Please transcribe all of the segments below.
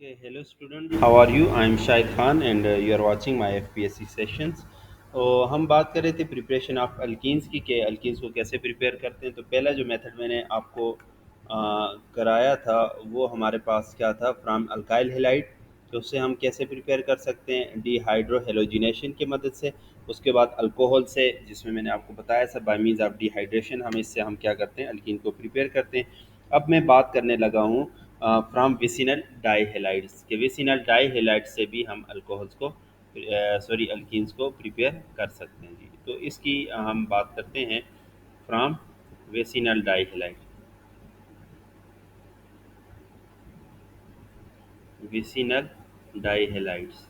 Okay, hello student. How are you? I am Shahid Khan and you are watching my FPSC sessions. तो हम बात कर रहे थे प्रिपरेशन ऑफ अल्कीन्स की कि अल्कीन्स को कैसे प्रिपेयर करते हैं। तो पहला जो मेथड मैंने आपको कराया था वो हमारे पास क्या था, फ्रॉम अल्काइल हेलाइड। तो उससे हम कैसे प्रिपेयर कर सकते हैं, डीहाइड्रो हेलोजिनेशन की मदद से। उसके बाद अल्कोहल से, जिसमें मैंने आपको बताया था बाय मीन्स ऑफ डिहाइड्रेशन हम इससे हम क्या करते हैं, अल्कीन को प्रिपेयर करते हैं। अब मैं बात करने लगा हूँ फ्रॉम विसिनल डाईहेलाइड्स के। विसिनल डाईहेलाइड से भी हम अल्कोहल्स को सॉरी अल्कीन्स को प्रिपेयर कर सकते हैं जी। तो इसकी हम बात करते हैं फ्रॉम विसिनल डाईहेलाइड। विसिनल डाईहेलाइड्स,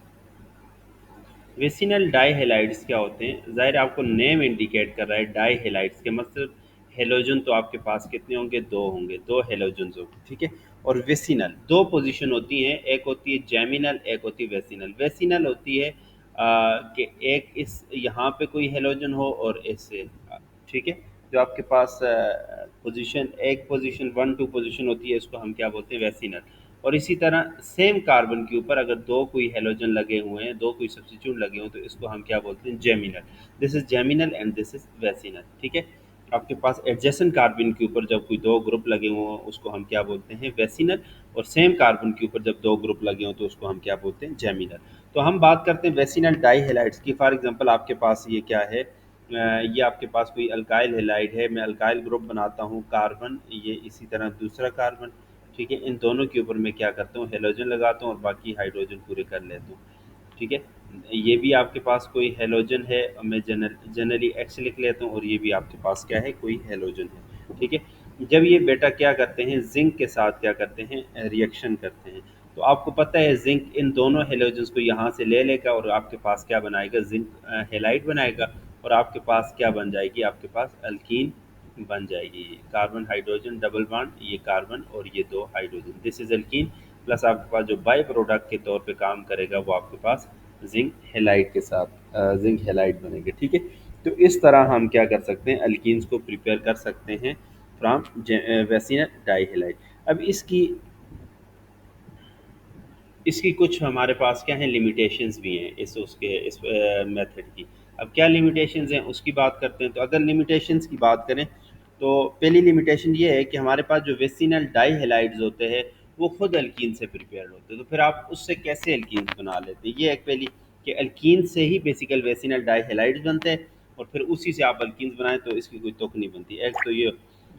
वेसिनल डाईहेलाइड्स क्या होते हैं, ज़ाहिर आपको नेम इंडिकेट कर रहा है। डाईहेलाइड्स के मतलब हेलोजन तो आपके पास कितने होंगे, दो होंगे, दो हेलोजन होंगे, ठीक है। और वेसिनल दो पोजीशन होती हैं, एक होती है जेमिनल, एक होती है वेसिनल। वेसिनल होती है कि एक इस यहाँ पे कोई हेलोजन हो और इससे, ठीक है। जो आपके पास पोजीशन, एक पोजीशन वन टू पोजीशन होती है, इसको हम क्या बोलते हैं, वेसिनल। और इसी तरह सेम कार्बन के ऊपर अगर दो कोई हेलोजन लगे हुए हैं, दो कोई सब्स्टिट्यूट लगे हुए हैं, तो इसको हम क्या बोलते हैं, geminal. This is geminal and this is vicinal, ठीक है। आपके पास एडजेसेंट कार्बन के ऊपर जब कोई दो ग्रुप लगे हुए हों, उसको हम क्या बोलते हैं, वेसिनल। और सेम कार्बन के ऊपर जब दो ग्रुप लगे हों, तो उसको हम क्या बोलते हैं, जेमिनल। तो हम बात करते हैं वेसिनल डाईहेलाइड्स की। फॉर एग्जांपल आपके पास ये क्या है, ये आपके पास कोई अल्काइल हेलाइड है। मैं अल्काइल ग्रुप बनाता हूँ, कार्बन, ये इसी तरह दूसरा कार्बन, ठीक है। इन दोनों के ऊपर मैं क्या करता हूँ, हेलोजन लगाता हूँ और बाकी हाइड्रोजन पूरे कर लेता हूँ, ठीक है। ये भी आपके पास कोई हेलोजन है, मैं जनरली एक्स लिख लेता हूँ, और ये भी आपके पास क्या है, कोई हेलोजन है, ठीक है। जब ये बेटा क्या करते हैं, जिंक के साथ क्या करते हैं, रिएक्शन करते हैं। तो आपको पता है जिंक इन दोनों हेलोजन्स को यहाँ से ले लेगा और आपके पास क्या बनाएगा, जिंक हेलाइड बनाएगा। और आपके पास क्या बन जाएगी, आपके पास अल्कीन बन जाएगी। कार्बन हाइड्रोजन डबल बॉन्ड, ये कार्बन और ये दो hydrogen, this is alkene. Plus आपके पास जो बाई प्रोडक्ट के तौर पे काम करेगा वो आपके पास जिंक हेलाइड के साथ जिंक हेलाइड बनेगा, ठीक है। तो इस तरह हम क्या कर सकते हैं, अल्कीन्स को प्रिपेयर कर सकते हैं फ्रॉम वेसिनल डाईहेलाइड। अब इसकी इसकी कुछ हमारे पास क्या है, लिमिटेशंस भी हैं इस उसके इस मेथड की। अब क्या लिमिटेशंस हैं उसकी बात करते हैं। तो अगर लिमिटेशंस की बात करें, तो पहली लिमिटेशन ये है कि हमारे पास जो वेसिनल डाईहेलाइड्स होते हैं वो खुद अल्कीन से प्रिपेयर्ड होते हैं। तो फिर आप उससे कैसे अल्कीन्स बना लेते हैं, ये एक पहली, कि अल्कीन से ही बेसिकल वेसिनल डाईहेलाइड्स बनते हैं और फिर उसी से आप अल्कीन्स बनाएं, तो इसकी कोई तुक नहीं बनती। एक तो ये।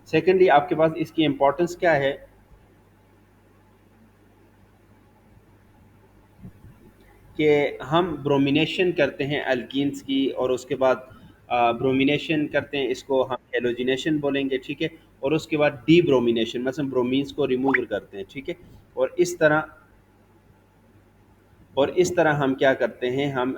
सेकेंडली आपके पास इसकी इंपॉर्टेंस क्या है, कि हम ब्रोमिनेशन करते हैं अल्कीन्स की, और उसके बाद ब्रोमिनेशन करते हैं, इसको हम हेलोजिनेशन बोलेंगे, ठीक है। और उसके बाद डी ब्रोमिनेशन, मतलब ब्रोमीन्स को रिमूव करते हैं, ठीक है। और इस तरह और इस तरह हम क्या करते हैं, हम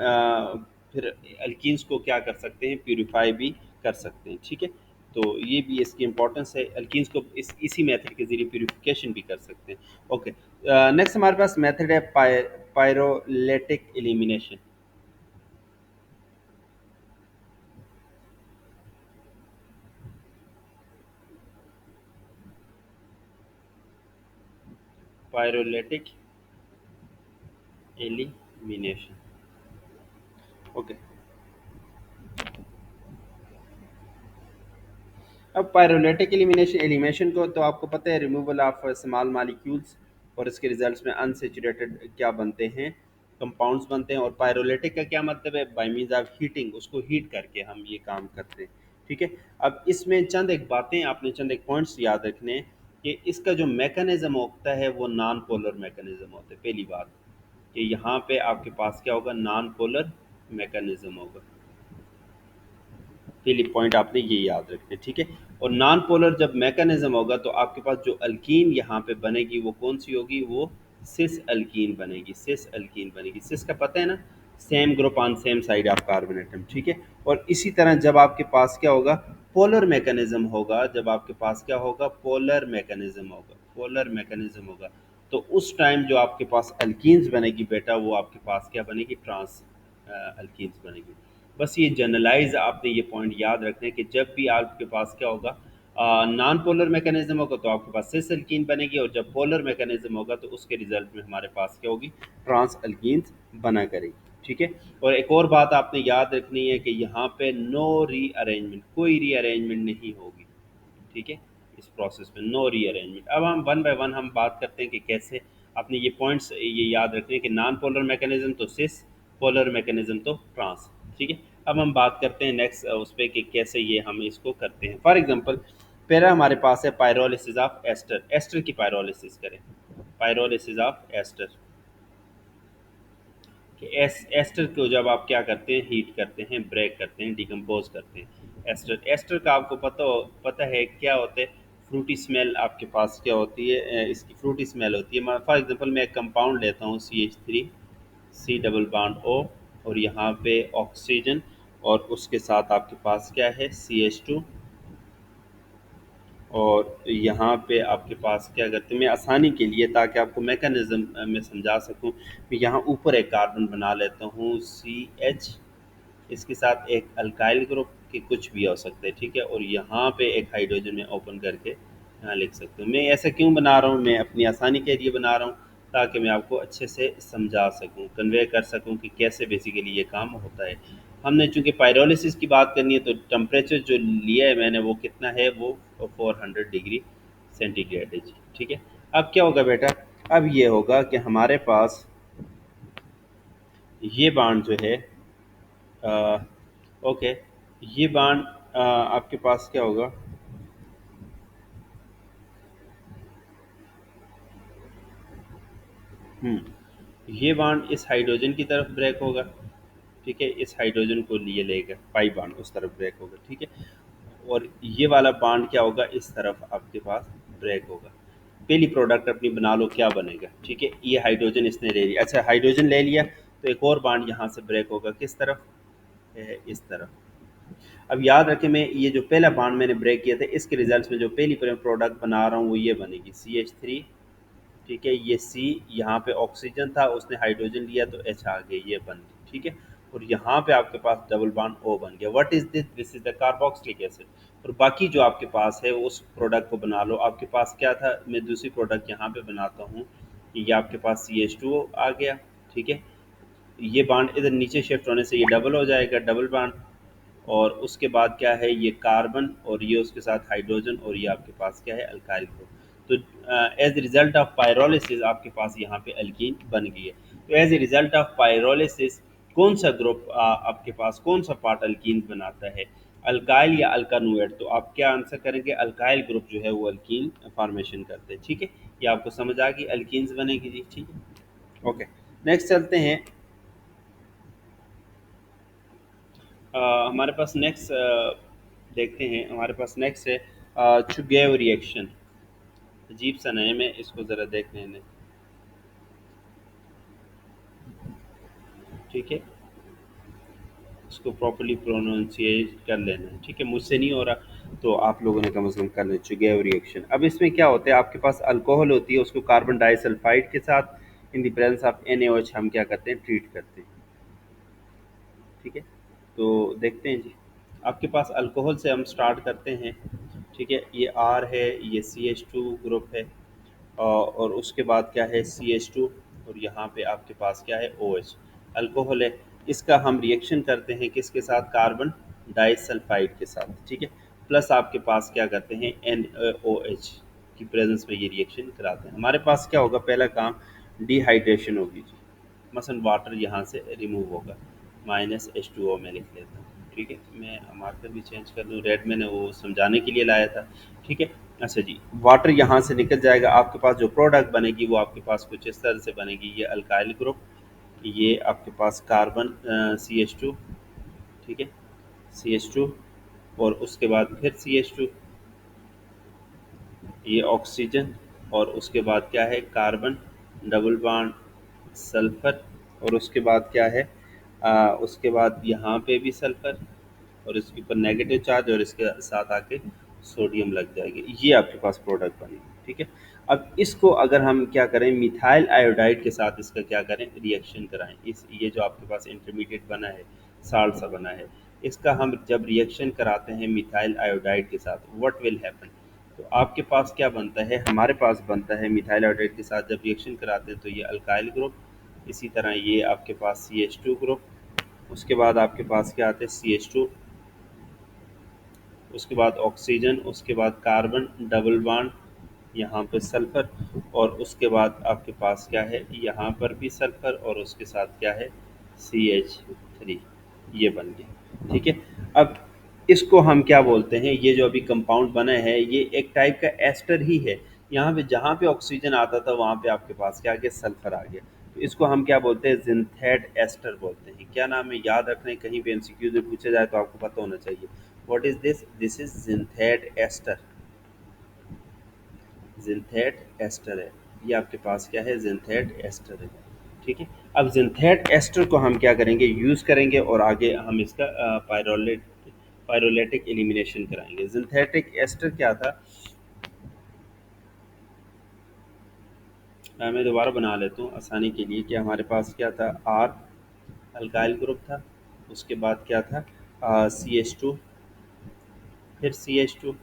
फिर अल्कीन्स को क्या कर सकते हैं, प्यूरिफाई भी कर सकते हैं, ठीक है। तो ये भी इसकी इंपॉर्टेंस है, अल्कीन्स को इसी मेथड के जरिए प्यूरिफिकेशन भी कर सकते हैं। ओके, नेक्स्ट हमारे पास मेथड है pyrolytic elimination. Pyrolytic elimination, okay. अब पायरोलेटिक एलिमिनेशन एलिमिनेशन को तो आपको पता है, रिमूवल ऑफ स्मॉल मॉलिक्यूल्स, और इसके रिजल्ट्स में अनसेचुरेटेड क्या बनते हैं, कंपाउंड्स बनते हैं। और पायरोलेटिक का क्या मतलब है, बाय मीन्स ऑफ हीटिंग, उसको हीट करके हम ये काम करते हैं, ठीक है। अब इसमें चंद एक बातें आपने, चंद एक पॉइंट्स याद रखने हैं, कि इसका जो मैकेनिज्म होता है वो नॉन पोलर मैकेनिज्म होता है। पहली बात कि यहाँ पे आपके पास क्या होगा, नॉन पोलर मैकेनिज्म होगा। पहली पॉइंट आपने ये याद रखना है, ठीक है। और नॉन पोलर जब मैकेनिज्म होगा, तो आपके पास जो अल्कीन यहाँ पे बनेगी वो कौन सी होगी, वो सिस अल्कीन बनेगी। सिस अल्कीन बनेगी, सिस का पता है ना, same group on same side of carbon atom, ठीक है। और इसी तरह जब आपके पास क्या होगा, पोलर मैकेनिज्म होगा, जब आपके पास क्या होगा, पोलर मैकेनिज्म होगा, पोलर मैकेनिज्म होगा, तो उस टाइम जो आपके पास अल्कीन्स बनेगी बेटा, वो आपके पास क्या बनेगी, ट्रांस अल्कीन्स बनेगी। बस ये जनरलाइज आपने ये पॉइंट याद रखना है कि जब भी आपके पास क्या होगा, नॉन पोलर मैकेनिज्म होगा तो आपके पास सिस अल्कीन बनेगी, और जब पोलर मैकेनिज्म होगा तो उसके रिजल्ट में हमारे पास क्या होगी, ट्रांस अल्कीन्स बना करेगी। ठीक है। और एक और बात आपने याद रखनी है कि यहाँ पे नो रीअरेंजमेंट, कोई रीअरेंजमेंट नहीं होगी। ठीक है। इस प्रोसेस में नो रीअरेंजमेंट। अब हम वन बाय वन हम बात करते हैं कि कैसे अपने ये पॉइंट्स ये याद रखते हैं कि नॉन पोलर मैकेनिज्म तो सिस, पोलर मैकेनिज्म तो ट्रांस। ठीक है। अब हम बात करते हैं नेक्स्ट उस पर कि कैसे ये हम इसको करते हैं। फॉर एग्जांपल पहला हमारे पास है पायरोलिसिस ऑफ एस्टर, एस्टर की पायरोलिसिस करें, पायरोलिसिस ऑफ एस्टर। कि एस्टर को जब आप क्या करते हैं, हीट करते हैं, ब्रेक करते हैं, डिकम्पोज करते हैं। एस्टर, एस्टर का आपको पता है क्या होता है, फ्रूटी स्मेल आपके पास क्या होती है, इसकी फ्रूटी स्मेल होती है। फॉर एग्जांपल मैं एक कंपाउंड लेता हूँ CH3, C double bond O, और यहाँ पे ऑक्सीजन, और उसके साथ आपके पास क्या है, CH2, और यहाँ पे आपके पास क्या करते हैं, मैं आसानी के लिए ताकि आपको मैकेनिज्म में समझा सकूँ, मैं यहाँ ऊपर एक कार्बन बना लेता हूँ CH, इसके साथ एक अल्काइल ग्रुप के कुछ भी हो सकते हैं। ठीक है। और यहाँ पे एक हाइड्रोजन में ओपन करके यहाँ लिख सकते हूँ। मैं ऐसा क्यों बना रहा हूँ, मैं अपनी आसानी के लिए बना रहा हूँ ताकि मैं आपको अच्छे से समझा सकूँ, कन्वे कर सकूँ कि कैसे बेसिकली ये काम होता है। हमने चूंकि पायरोलिसिस की बात करनी है तो टेम्परेचर जो लिया है मैंने वो कितना है, वो 400 डिग्री सेंटीग्रेड है जी। ठीक है। अब क्या होगा बेटा, अब ये होगा कि हमारे पास ये बाण जो है, अ, ओके, ये बाण आपके पास क्या होगा, ये बाण इस हाइड्रोजन की तरफ ब्रेक होगा। ठीक है। इस हाइड्रोजन को लिए लेगा, पाई बाण उस तरफ ब्रेक होगा। ठीक है। और ये वाला बाण क्या होगा, इस तरफ आपके पास ब्रेक होगा। पहली प्रोडक्ट अपनी बना लो, क्या बनेगा। ठीक है। ये हाइड्रोजन इसने ले लिया, अच्छा हाइड्रोजन ले लिया तो एक और बाण यहाँ से ब्रेक होगा, किस तरफ है, इस तरफ। अब याद रखें, मैं ये जो पहला बाण मैंने ब्रेक किया था इसके रिजल्ट्स में जो पहली प्रोडक्ट बना रहा हूँ वो ये बनेगी CH3। ठीक है। ये C, यहाँ पे ऑक्सीजन था, उसने हाइड्रोजन लिया तो H आ गया, ये बन गई। ठीक है। और यहाँ पे आपके पास डबल बॉन्ड O बन गया। What is this, this is the carboxylic acid. और बाकी जो आपके पास है उस प्रोडक्ट को बना लो। आपके पास क्या था, मैं दूसरी प्रोडक्ट यहाँ पे बनाता हूँ, ये आपके पास CH2 आ गया। ठीक है। ये बांड इधर नीचे शिफ्ट होने से ये डबल हो जाएगा, डबल बांड। और उसके बाद क्या है, ये कार्बन, और ये उसके साथ हाइड्रोजन, और ये आपके पास क्या है, अल्काइल ग्रुप। तो एज रिजल्ट ऑफ पायरोलिसिस आपके पास यहाँ पे अल्कीन बन गई है। तो as a result of pyrolysis कौन सा ग्रुप आपके पास, कौन सा पार्ट अल्कीन बनाता है, अल्काइल या अल्कानोएट। तो आप क्या आंसर करेंगे, अल्काइल ग्रुप जो है वो अल्कीन फॉर्मेशन करते हैं। ठीक है। ये आपको समझ आ गई, अल्कीन्स बनेगी जी। ठीक है। ओके, नेक्स्ट चलते हैं। हमारे पास नेक्स्ट देखते हैं, हमारे पास नेक्स्ट है चुगेव रिएक्शन। अजीब सा नेम है, इसको ज़रा देख लेने। ठीक है। इसको प्रॉपर्ली प्रोनाउंसिएट कर लेना है। ठीक है। मुझसे नहीं हो रहा तो आप लोगों ने कम से कम कर लेना, चुगेव रिएक्शन। अब इसमें क्या होता है, आपके पास अल्कोहल होती है, उसको कार्बन डाइसल्फाइड के साथ इन द प्रेजेंस ऑफ NaOH हम क्या करते हैं, ट्रीट करते हैं। ठीक है। तो देखते हैं जी, आपके पास अल्कोहल से हम स्टार्ट करते हैं। ठीक है। ये R है, ये CH2 ग्रुप है, और उसके बाद क्या है, CH2, और यहाँ पे आपके पास क्या है, OH, अल्कोहल है। इसका हम रिएक्शन करते हैं किसके साथ, कार्बन डाइसल्फाइड के साथ। ठीक है। प्लस आपके पास क्या करते हैं, NaOH की प्रेजेंस में ये रिएक्शन कराते हैं। हमारे पास क्या होगा, पहला काम डिहाइड्रेशन होगी जी। मसलन वाटर यहाँ से रिमूव होगा, -H2O में लिख लेता हूँ। ठीक है। मैं मार्कर भी चेंज कर दूँ, रेड मैंने वो समझाने के लिए लाया था। ठीक है। अच्छा जी, वाटर यहाँ से निकल जाएगा, आपके पास जो प्रोडक्ट बनेगी वो आपके पास कुछ इस तरह से बनेगी। ये अल्काइल ग्रुप, ये आपके पास कार्बन CH2। ठीक है। CH2, और उसके बाद फिर CH2, ये ऑक्सीजन, और उसके बाद क्या है, कार्बन डबल बॉन्ड सल्फर, और उसके बाद क्या है, उसके बाद यहाँ पे भी सल्फर, और इसके ऊपर नेगेटिव चार्ज, और इसके साथ आके सोडियम लग जाएगी। ये आपके पास प्रोडक्ट बनेगी। ठीक है। अब इसको अगर हम क्या करें, मिथाइल आयोडाइड के साथ इसका क्या करें, रिएक्शन कराएं। इस ये जो आपके पास इंटरमीडिएट बना है, साल्ट सा बना है, इसका हम जब रिएक्शन कराते हैं मिथाइल आयोडाइड के साथ, व्हाट विल हैपन, तो आपके पास क्या बनता है, हमारे पास बनता है मिथाइल आयोडाइड के साथ जब रिएक्शन कराते हैं तो ये अल्काइल ग्रुप, इसी तरह ये आपके पास CH2 ग्रुप, उसके बाद आपके पास क्या आते हैं CH2, उसके बाद ऑक्सीजन, उसके बाद कार्बन डबल बॉन्ड, यहाँ पे सल्फर, और उसके बाद आपके पास क्या है, यहाँ पर भी सल्फर और उसके साथ क्या है CH3, ये बन गया। ठीक है, अब इसको हम क्या बोलते हैं, ये जो अभी कंपाउंड बना है ये एक टाइप का एस्टर ही है। यहाँ पे जहाँ पे ऑक्सीजन आता था वहाँ पे आपके पास क्या आ गया, सल्फर आ गया। तो इसको हम क्या बोलते हैं, जिंथेट एस्टर बोलते हैं। क्या नाम है, याद रखना है, कहीं भी MCQ में पूछा जाए तो आपको पता होना चाहिए। What is this, this is xanthate ester, xanthate ester है। ये आपके पास क्या है, जिंथेट एस्टर है। ठीक है, अब जिंथेट एस्टर को हम क्या करेंगे, यूज़ करेंगे और आगे हम इसका पायरोलेटिक एलिमिनेशन कराएंगे। जिंथेटिक एस्टर क्या था, मैं दोबारा बना लेता हूँ आसानी के लिए कि हमारे पास क्या था, आर अल्काइल ग्रुप था, उसके बाद क्या था CH2, फिर CH2,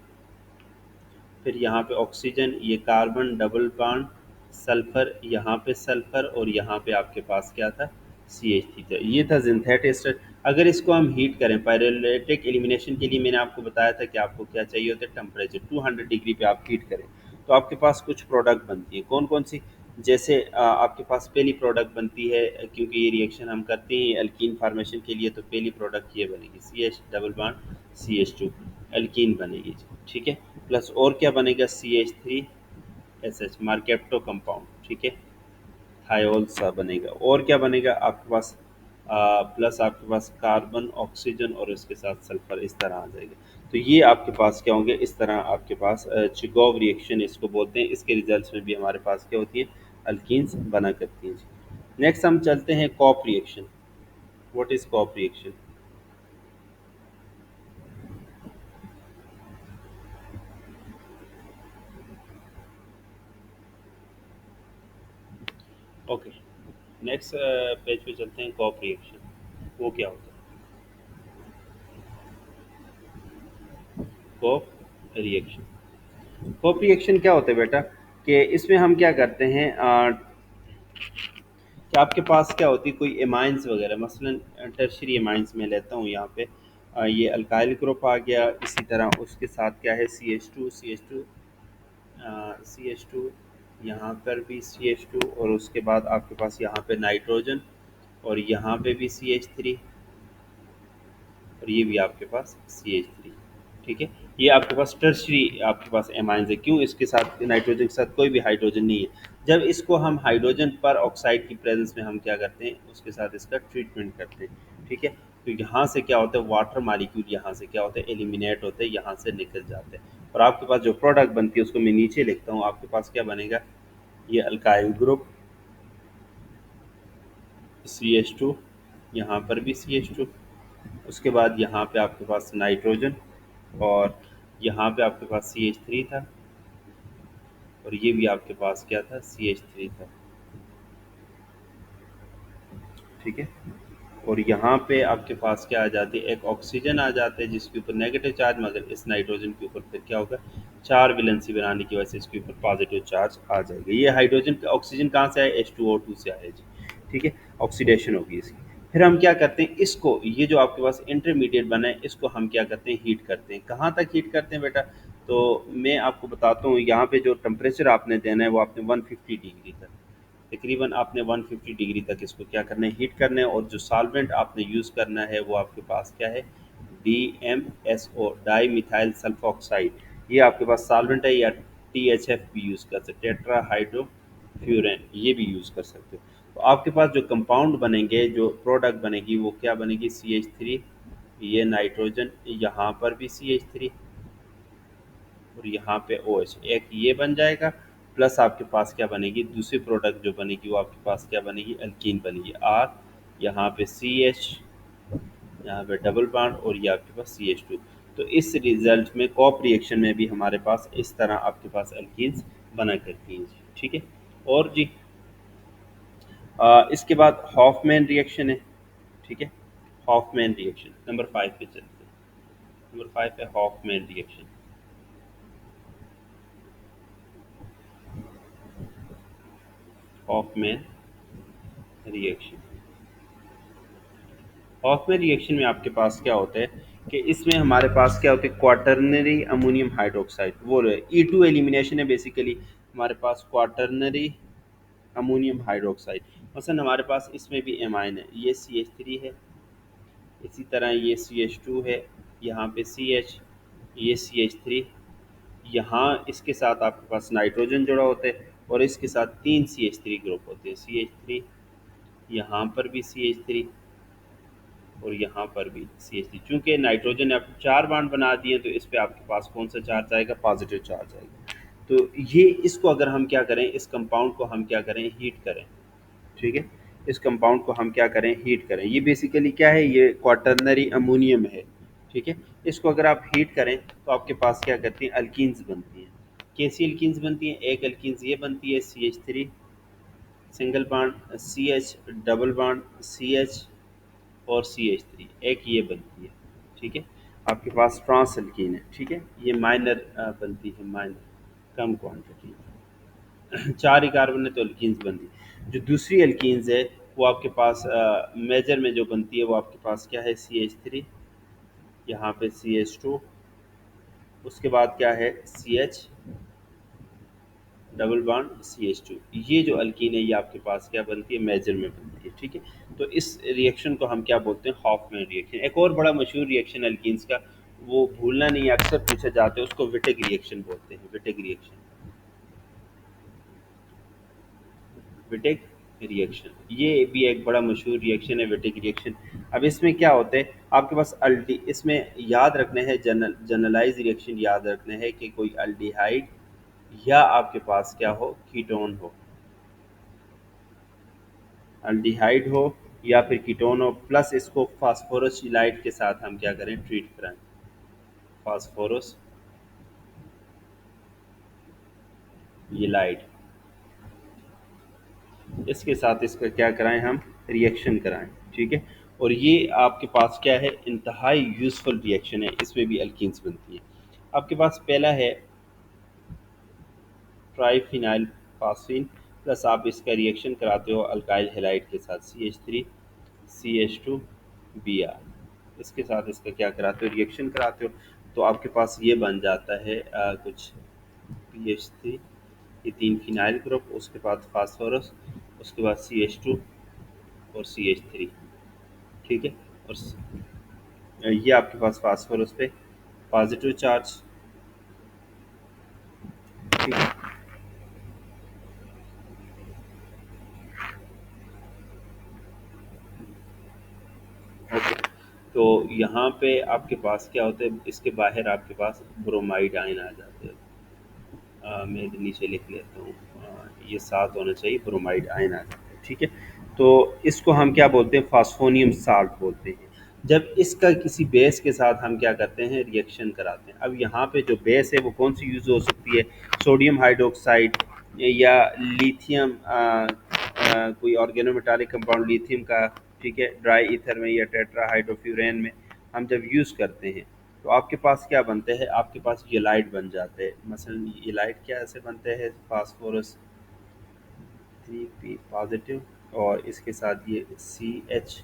फिर यहाँ पे ऑक्सीजन, ये कार्बन डबल बॉन्ड, सल्फर, यहाँ पे सल्फर, और यहाँ पे आपके पास क्या था, CH3 था। ये था जिंथेट एस्टर। अगर इसको हम हीट करें पायरोलेटिक एलिमिनेशन के लिए, मैंने आपको बताया था कि आपको क्या चाहिए होता है, टेम्परेचर 200 डिग्री पे आप हीट करें तो आपके पास कुछ प्रोडक्ट बनती है। कौन कौन सी, जैसे आपके पास पहली प्रोडक्ट बनती है, क्योंकि ये रिएक्शन हम करते हैं एल्कीन फार्मेशन के लिए, तो पहली प्रोडक्ट ये बनेगी CH double bond CH2, alkene बनेगी जी। ठीक है, प्लस और क्या बनेगा, CH3SH मार्केप्टो कंपाउंड। ठीक है, थायोल सा बनेगा। और क्या बनेगा आपके पास, प्लस आपके पास कार्बन ऑक्सीजन और इसके साथ सल्फर, इस तरह आ जाएगा। तो ये आपके पास क्या होंगे, इस तरह आपके पास चिगोव रिएक्शन इसको बोलते हैं। इसके रिजल्ट्स में भी हमारे पास क्या होती है, अल्कीन्स बना करती हैं जी। नेक्स्ट हम चलते हैं Cope reaction. What is Cope reaction. Okay, next page पे चलते हैं, कॉप रिएक्शन वो क्या होता है। कॉप रिएक्शन, कॉप रिएक्शन क्या होता है बेटा, कि इसमें हम क्या करते हैं, कि आपके पास क्या होती है, कोई एमाइंस वगैरह, मसलन टर्शरी एमाइंस में लेता हूँ यहाँ पे, ये अल्काइल ग्रुप आ गया, इसी तरह उसके साथ क्या है CH2, यहाँ पर भी CH2, और उसके बाद आपके पास यहाँ पे नाइट्रोजन, और यहाँ पे भी CH3, और ये भी आपके पास CH3। ठीक है, ये आपके पास टर्शरी आपके पास एमाइंस है। क्यों, इसके साथ नाइट्रोजन के साथ कोई भी हाइड्रोजन नहीं है। जब इसको हम हाइड्रोजन पर ऑक्साइड की प्रेजेंस में हम क्या करते हैं, उसके साथ इसका ट्रीटमेंट करते हैं। ठीक है, तो यहाँ से क्या होता है, वाटर मालिक्यूल यहाँ से क्या होता है, एलिमिनेट होते हैं, यहाँ से निकल जाते हैं, और आपके पास जो प्रोडक्ट बनती है उसको मैं नीचे लिखता हूँ। आपके पास क्या बनेगा, ये अल्काइल ग्रुप CH2, यहाँ पर भी CH2, उसके बाद यहाँ पे आपके पास नाइट्रोजन, और यहाँ पे आपके पास CH3 था, और ये भी आपके पास क्या था, CH3 था। ठीक है, और यहाँ पे आपके पास क्या आ जाती है, एक ऑक्सीजन आ जाता है जिसके ऊपर नेगेटिव चार्ज, मगर इस नाइट्रोजन के ऊपर फिर क्या होगा, चार वैलेंसी बनाने की वजह से इसके ऊपर पॉजिटिव चार्ज आ जाएगा। ये हाइड्रोजन ऑक्सीजन कहाँ से आया, H2O2 से आया जी। ठीक है, ऑक्सीडेशन होगी इसकी। फिर हम क्या करते हैं, इसको, ये जो आपके पास इंटरमीडिएट बना है, इसको हम क्या करते हैं, हीट करते हैं। कहाँ तक हीट करते हैं बेटा, तो मैं आपको बताता हूँ। यहाँ पे जो टेम्परेचर आपने देना है वो आपने 150 डिग्री तक, तकरीबन आपने 150 डिग्री तक इसको क्या करना है, हीट करना है। और जो सॉल्वेंट आपने यूज़ करना है वो आपके पास क्या है, DMSO, डाई मिथाइल सल्फोक्साइड। ये आपके पास सॉल्वेंट है, या THF भी यूज़ कर सकते हैं, टेट्रा हाइड्रोफ्यूरन, ये भी यूज़ कर सकते हो। तो आपके पास जो कंपाउंड बनेंगे, जो प्रोडक्ट बनेगी वो क्या बनेगी, CH3, ये नाइट्रोजन, यहाँ पर भी CH3, और यहाँ पे OH, एक ये बन जाएगा। प्लस आपके पास क्या बनेगी, दूसरी प्रोडक्ट जो बनेगी वो आपके पास क्या बनेगी, अल्कीन बनेगी, R, यहाँ पे CH, यहाँ पे डबल बॉन्ड, और ये आपके पास CH2। तो इस रिजल्ट में कॉप रिएक्शन में भी हमारे पास इस तरह आपके पास अल्कीन्स बना करती हैं जी। ठीक है, और जी इसके बाद हॉफमैन रिएक्शन है। ठीक है, हॉफमैन रिएक्शन नंबर 5 पे चलते हैं। नंबर 5 है Hofmann reaction. Hofmann reaction. Hofmann reaction में आपके पास क्या होता है कि इसमें हमारे पास क्या होता है, क्वाटरनरी अमोनियम हाइड्रोक्साइड, वो E2 एलिमिनेशन है बेसिकली। हमारे पास क्वाटरनरी अमोनियम हाइड्रोक्साइड, मसलन हमारे पास इसमें भी एमाइन है, ये CH3 है, इसी तरह ये CH2 है, यहाँ पे CH, ये CH3, यहाँ इसके साथ आपके पास नाइट्रोजन जुड़ा होता है और इसके साथ 3 CH3 ग्रुप होते हैं, CH3, यहाँ पर भी CH3 और यहाँ पर भी CH3। चूँकि नाइट्रोजन ने आप 4 बांड बना दिए तो इस पे आपके पास कौन सा चार्ज आएगा, पॉजिटिव चार्ज आएगा। तो ये इसको अगर हम क्या करें, इस कंपाउंड को हम क्या करें, हीट करें, ठीक है। इस कंपाउंड को हम क्या करें, हीट करें। ये बेसिकली क्या है, ये क्वाटरनरी अमोनियम है, ठीक है। इसको अगर आप हीट करें तो आपके पास क्या करती हैं, अल्कीन्स बनती हैं। कैसी अल्कीन्स बनती हैं, एक अल्कीन्स ये बनती है CH3 single bond, CH double bond, CH और CH3, एक ये बनती है, ठीक है। आपके पास ट्रांस अल्कीन है, ठीक है, ये माइनर बनती है, माइनर कम क्वांटिटी। 4 ही कार्बन है तो अल्कीन्स बनती है। जो दूसरी अल्कीन्स है वो आपके पास मेजर में जो बनती है वो आपके पास क्या है, CH3, यहाँ पे CH2, उसके बाद क्या है CH डबल बॉन्ड CH2। ये जो अल्कीन है ये आपके पास क्या बनती है, मेजर में बनती है, ठीक है। तो इस रिएक्शन को हम क्या बोलते हैं, हॉफमैन रिएक्शन। एक और बड़ा मशहूर रिएक्शन अल्कीन्स का, वो भूलना नहीं, अक्सर पूछा जाता है, उसको विटेग रिएक्शन बोलते हैं, विटेग रिएक्शन, विटेग रिएक्शन। ये भी एक बड़ा मशहूर रिएक्शन है, विटेग रिएक्शन। अब इसमें क्या होता है, आपके पास अल्टी, इसमें याद रखना है, जनरलाइज रिएक्शन याद रखना है कि कोई अल्डिहाइड या आपके पास क्या हो, कीटोन हो, अल्डिहाइड हो या फिर कीटोन हो, प्लस इसको फास्फोरस इलाइट के साथ हम क्या करें, ट्रीट कराएं, फास्फोरस इलाइट, इसके साथ इसका क्या कराएं, हम रिएक्शन कराएं, ठीक है। और ये आपके पास क्या है, इंतहाई यूज़फुल रिएक्शन है, इसमें भी अल्कीन्स बनती है। आपके पास पहला है ट्राईफिनाइल फास्फीन, प्लस आप इसका रिएक्शन कराते हो अल्काइल हेलाइड के साथ, CH3 CH2 Br, इसके साथ इसका क्या कराते हो, रिएक्शन कराते हो। तो आपके पास ये बन जाता है कुछ PH3, ये 3 फिनाइल ग्रुप, उसके बाद फास्फोरस, उसके बाद CH2 और CH3, ठीक है। और ये आपके पास फास्फोरस पे पॉजिटिव चार्ज, ठीक है। ओके, तो यहाँ पे आपके पास क्या होता है, इसके बाहर आपके पास ब्रोमाइड आयन आ जाते हैं। मैं इधर नीचे लिख लेता हूँ, ये 7 होना चाहिए, ब्रोमाइड आयन आ जाता है, ठीक है। तो इसको हम क्या बोलते हैं, फास्फोनियम साल्ट बोलते हैं। जब इसका किसी बेस के साथ हम क्या करते हैं, रिएक्शन कराते हैं। अब यहाँ पे जो बेस है वो कौन सी यूज़ हो सकती है, सोडियम हाइड्रोक्साइड या लिथियम, कोई ऑर्गेनोमेटालिक कंपाउंड लिथियम का, ठीक है, ड्राई ईथर में या टेट्राहाइड्रोफ्यूरेन में हम जब यूज़ करते हैं तो आपके पास क्या बनते हैं, आपके पास येलाइट बन जाते हैं। मसलन येलाइट क्या ऐसे बनते हैं, फास्फोरस 3p पॉजिटिव और इसके साथ ये CH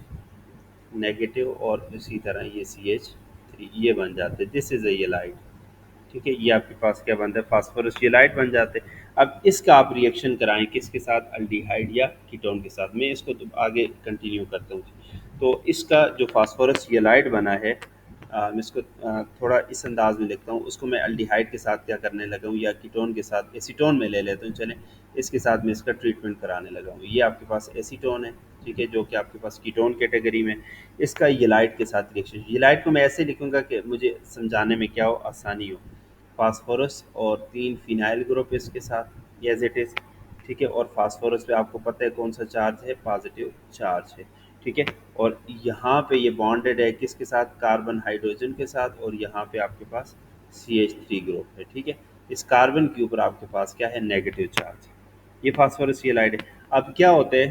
नेगेटिव और इसी तरह ये CH3, ये बन जाते हैं, दिस इज़ अ येलाइट, ठीक है। ये आपके पास क्या बनता है, फास्फोरस येलाइट बन जाते हैं। अब इसका आप रिएक्शन कराएं किसके साथ, अल्डिहाइड या कीटोन के साथ। मैं इसको तो आगे कंटिन्यू करता हूँ। तो इसका जो फास्फोरस येलाइट बना है, मैं इसको थोड़ा इस अंदाज में लिखता हूँ, उसको मैं अल्डिहाइड के साथ क्या करने लगा हूँ या कीटोन के साथ, एसीटोन में ले लेता हूँ, चलें इसके साथ मैं इसका ट्रीटमेंट कराने लगा हूँ। ये आपके पास एसीटोन है, ठीक है, जो कि आपके पास कीटोन कैटेगरी में। इसका येलाइट के साथ रिएक्शन, येलाइट को मैं ऐसे लिखूंगा कि मुझे समझाने में क्या हो, आसानी हो। फास्फोरस और 3 फिनाइल ग्रुप इसके साथ एज इट इज़, ठीक है। और फास्फोरस पे आपको पता है कौन सा चार्ज है, पॉजिटिव चार्ज है, ठीक है। और यहाँ पे ये बॉन्डेड है किसके साथ, कार्बन हाइड्रोजन के साथ, और यहाँ पे आपके पास CH3 ग्रुप है, ठीक है। इस कार्बन के ऊपर आपके पास क्या है, नेगेटिव चार्ज। ये फास्फोरस ये लाइट है। अब क्या होता है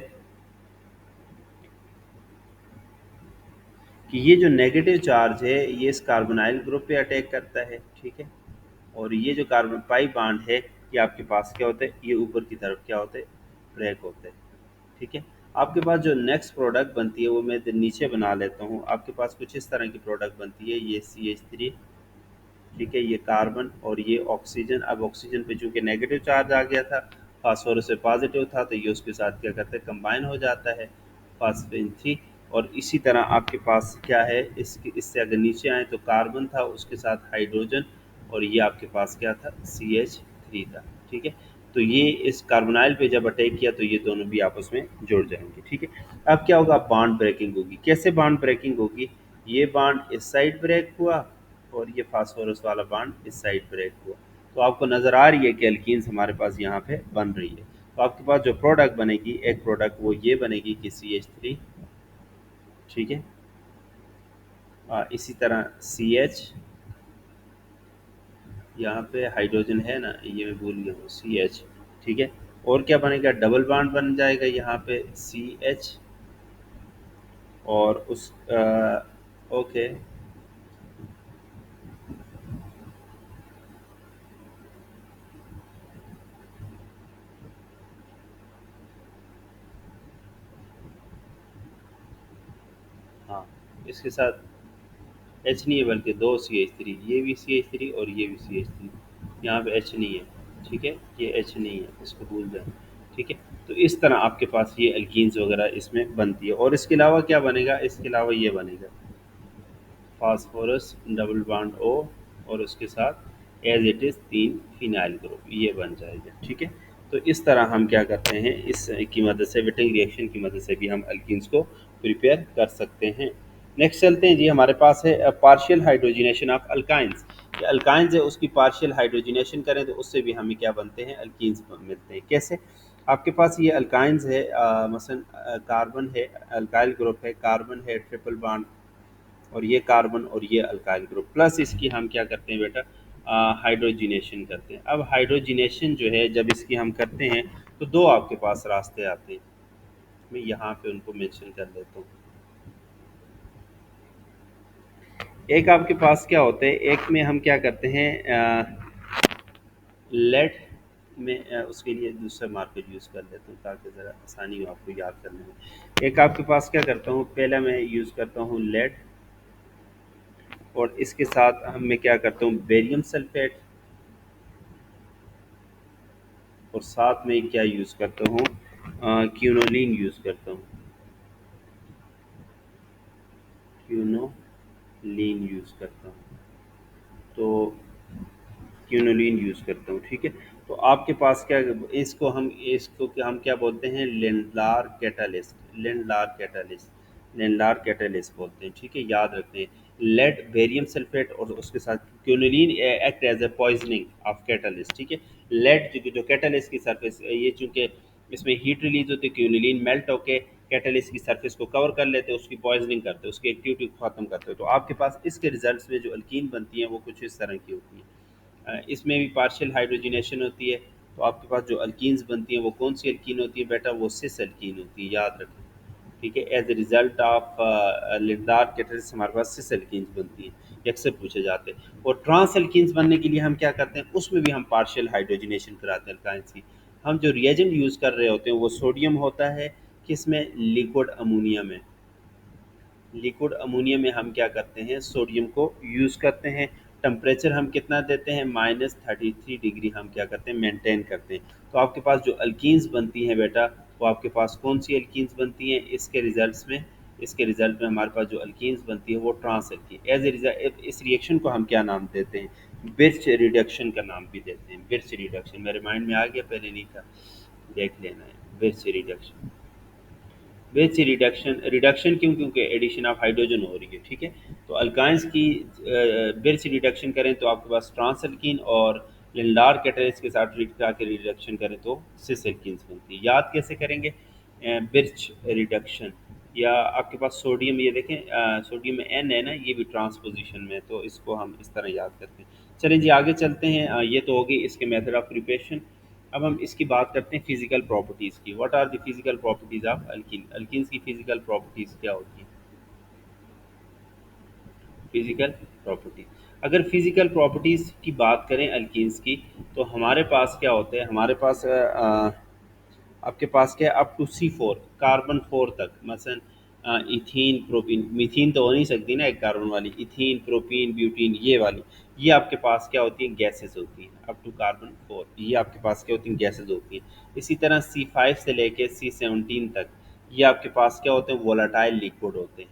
कि ये जो नेगेटिव चार्ज है ये इस कार्बोनाइल ग्रुप पे अटैक करता है, ठीक है। और ये जो कार्बन पाई बॉन्ड है ये आपके पास क्या होता है, ये ऊपर की तरफ क्या होता है, ब्रेक होते हैं। ठीक है। आपके पास जो नेक्स्ट प्रोडक्ट बनती है वो मैं नीचे बना लेता हूँ। आपके पास कुछ इस तरह की प्रोडक्ट बनती है, ये CH3, ठीक है, ये कार्बन और ये ऑक्सीजन। अब ऑक्सीजन पे चूंकि नेगेटिव चार्ज आ गया था, फास्फोरस पे पॉजिटिव था, तो ये उसके साथ क्या करता है, कंबाइन हो जाता है, फास्फेन थ्री। और इसी तरह आपके पास क्या है, इससे अगर नीचे आए तो कार्बन था, उसके साथ हाइड्रोजन, और ये आपके पास क्या था, CH3 था। ठीक है। तो ये इस कार्बोनाइल पे जब अटैक किया तो ये दोनों भी आपस में जुड़ जाएंगे। ठीक है। अब क्या होगा, बॉन्ड ब्रेकिंग होगी। कैसे बॉन्ड ब्रेकिंग होगी, ये बॉन्ड इस साइड ब्रेक हुआ और ये फास्फोरस वाला बॉन्ड इस साइड ब्रेक हुआ। तो आपको नज़र आ रही है कि एल्कीन्स हमारे पास यहाँ पे बन रही है। तो आपके पास जो प्रोडक्ट बनेगी, एक प्रोडक्ट वो ये बनेगी कि CH3, ठीक है, इसी तरह CH, यहाँ पे हाइड्रोजन है ना, ये मैं भूल गया हूँ, CH, ठीक है। और क्या बनेगा, डबल बॉन्ड बन जाएगा यहाँ पे CH, और उस ओके, हाँ, इसके साथ एच नहीं है, बल्कि दो CH3, ये भी CH3 और ये भी CH3, यहाँ पे एच नहीं है। ठीक है, ये एच नहीं है, इसको भूल जाए। ठीक है। तो इस तरह आपके पास ये एल्कीन्स वगैरह इसमें बनती है। और इसके अलावा क्या बनेगा, इसके अलावा ये बनेगा फास्फोरस डबल बॉन्ड O, और उसके साथ as it is 3 phenyl group, ये बन जाएगा। ठीक है। तो इस तरह हम क्या करते हैं, इस की मदद से, विटिंग रिएक्शन की मदद से भी हम अल्कीन्स को प्रिपेयर कर सकते हैं। नेक्स्ट चलते हैं जी, हमारे पास है पार्शियल हाइड्रोजिनेशन ऑफ अल्काइंस। ये अल्काइंस है, उसकी पार्शियल हाइड्रोजिनेशन करें तो उससे भी हमें क्या बनते हैं, अल्कीन्स मिलते हैं। कैसे, आपके पास ये अल्काइंस है, मसलन कार्बन है, अल्काइल ग्रुप है, कार्बन है ट्रिपल बॉन्ड, और ये कार्बन और ये अल्काइल ग्रुप, प्लस इसकी हम क्या करते हैं बेटा, हाइड्रोजिनेशन करते हैं। अब हाइड्रोजिनेशन जो है जब इसकी हम करते हैं तो दो आपके पास रास्ते आते हैं। मैं यहाँ पे उनको मेंशन कर देता हूँ। एक आपके पास क्या होते हैं, एक में हम क्या करते हैं, लेड में, उसके लिए दूसरा मार्कर यूज़ कर लेता हूँ ताकि ज़रा आसानी हो आपको याद करने में। एक आपके पास क्या करता हूँ, पहला मैं यूज़ करता हूँ लेड, और इसके साथ हम मैं क्या करता हूँ, बेरियम सल्फेट, और साथ में क्या यूज़ करता हूँ, क्यूनोलिन यूज़ करता हूँ, क्यूनोलिन यूज़ करता हूँ। तो क्यूनोलिन यूज़ करता हूँ। ठीक है। तो आपके पास क्या, इसको क्या हम क्या बोलते हैं, लेंडलार कैटालिस्ट, लेंडलार कैटालिस्ट बोलते हैं। ठीक है, याद रखते हैं। लेड, बेरियम सल्फेट, और उसके साथ quinoline act as a poisoning of catalyst. ठीक है। लेड जो कैटालिस्ट की सरफेस, ये चूंकि इसमें हीट रिलीज होती है, क्यूनोलिन मेल्ट होके कैटालिस्ट की सरफेस को कवर कर लेते हैं, उसकी पॉइजनिंग करते हैं, उसकी एक्टिविटी को खत्म करते हैं। तो आपके पास इसके रिजल्ट्स में जो अल्कीन बनती हैं वो कुछ इस तरह की होती हैं। इसमें भी पार्शियल हाइड्रोजिनेशन होती है। तो आपके पास जो अल्कीन्स बनती हैं वो कौन सी अल्कीन होती है बेटा, वो सिस अल्कीन होती है, याद रखें। ठीक है, as a result of Lindlar catalyst हमारे पास सिस अल्कीन्स बनती हैं, ये अक्सर पूछे जाते हैं। और ट्रांस अल्कीन्स बनने के लिए हम क्या करते हैं, उसमें भी हम पार्शियल हाइड्रोजिनेशन कराते हैं अल्काइंस की। हम जो रिएजेंट यूज़ कर रहे होते हैं वो सोडियम होता है, किसमें, लिक्विड अमोनिया में। लिक्विड अमोनिया में हम क्या करते हैं, सोडियम को यूज़ करते हैं। टेम्परेचर हम कितना देते हैं, -33 डिग्री हम क्या करते हैं, मेंटेन करते हैं। तो आपके पास जो अल्कीन्स बनती हैं बेटा, वो आपके पास कौन सी अल्कीन्स बनती हैं, इसके रिजल्ट में हमारे पास जो अल्कीन्स बनती है वो trans alkene. As a result इस रिएक्शन को हम क्या नाम देते हैं, बिर्च रिडक्शन का नाम भी देते हैं। बिर्च रिडक्शन मेरे माइंड में आ गया, पहले नहीं था, देख लेना है, बिर्च रिडक्शन। वेज से रिडक्शन, रिडक्शन क्यों, क्योंकि एडिशन ऑफ हाइड्रोजन हो रही है। ठीक है। तो अल्काइंस की बिर से रिडक्शन करें तो आपके पास ट्रांस अल्कीन, और लिंडार कैटलिस्ट के साथ रीड करा के रिडक्शन करें तो सिस एल्कीन्स बनती है। याद कैसे करेंगे, बिर्च रिडक्शन, या आपके पास सोडियम, ये देखें सोडियम में एन है ना, ये भी ट्रांसपोजिशन में है, तो इसको हम इस तरह याद करते हैं। चलें जी, आगे चलते हैं। ये तो होगी इसके मेथड ऑफ प्रिपरेशन। अब हम इसकी बात करते हैं फिजिकल प्रॉपर्टीज़ की। What are the physical properties of alkene, alkenes की फिजिकल प्रॉपर्टीज़ क्या होती हैं, फिजिकल प्रॉपर्टीज। अगर फिजिकल प्रॉपर्टीज़ की बात करें अल्कीन्स की, तो हमारे पास क्या होते हैं, हमारे पास आपके पास क्या है अप टू C4 कार्बन 4 तक, मसलन इथीन प्रोपीन, मीथीन तो हो नहीं सकती ना एक कार्बन वाली, इथीन प्रोपीन ब्यूटीन ये वाली, ये आपके पास क्या होती हैं गैसेस होती हैं अप टू कार्बन 4, ये आपके पास क्या होती हैं गैसेस होती हैं। इसी तरह C5 से लेके C17 तक ये आपके पास क्या होते हैं वोलाटाइल लिक्विड होते हैं,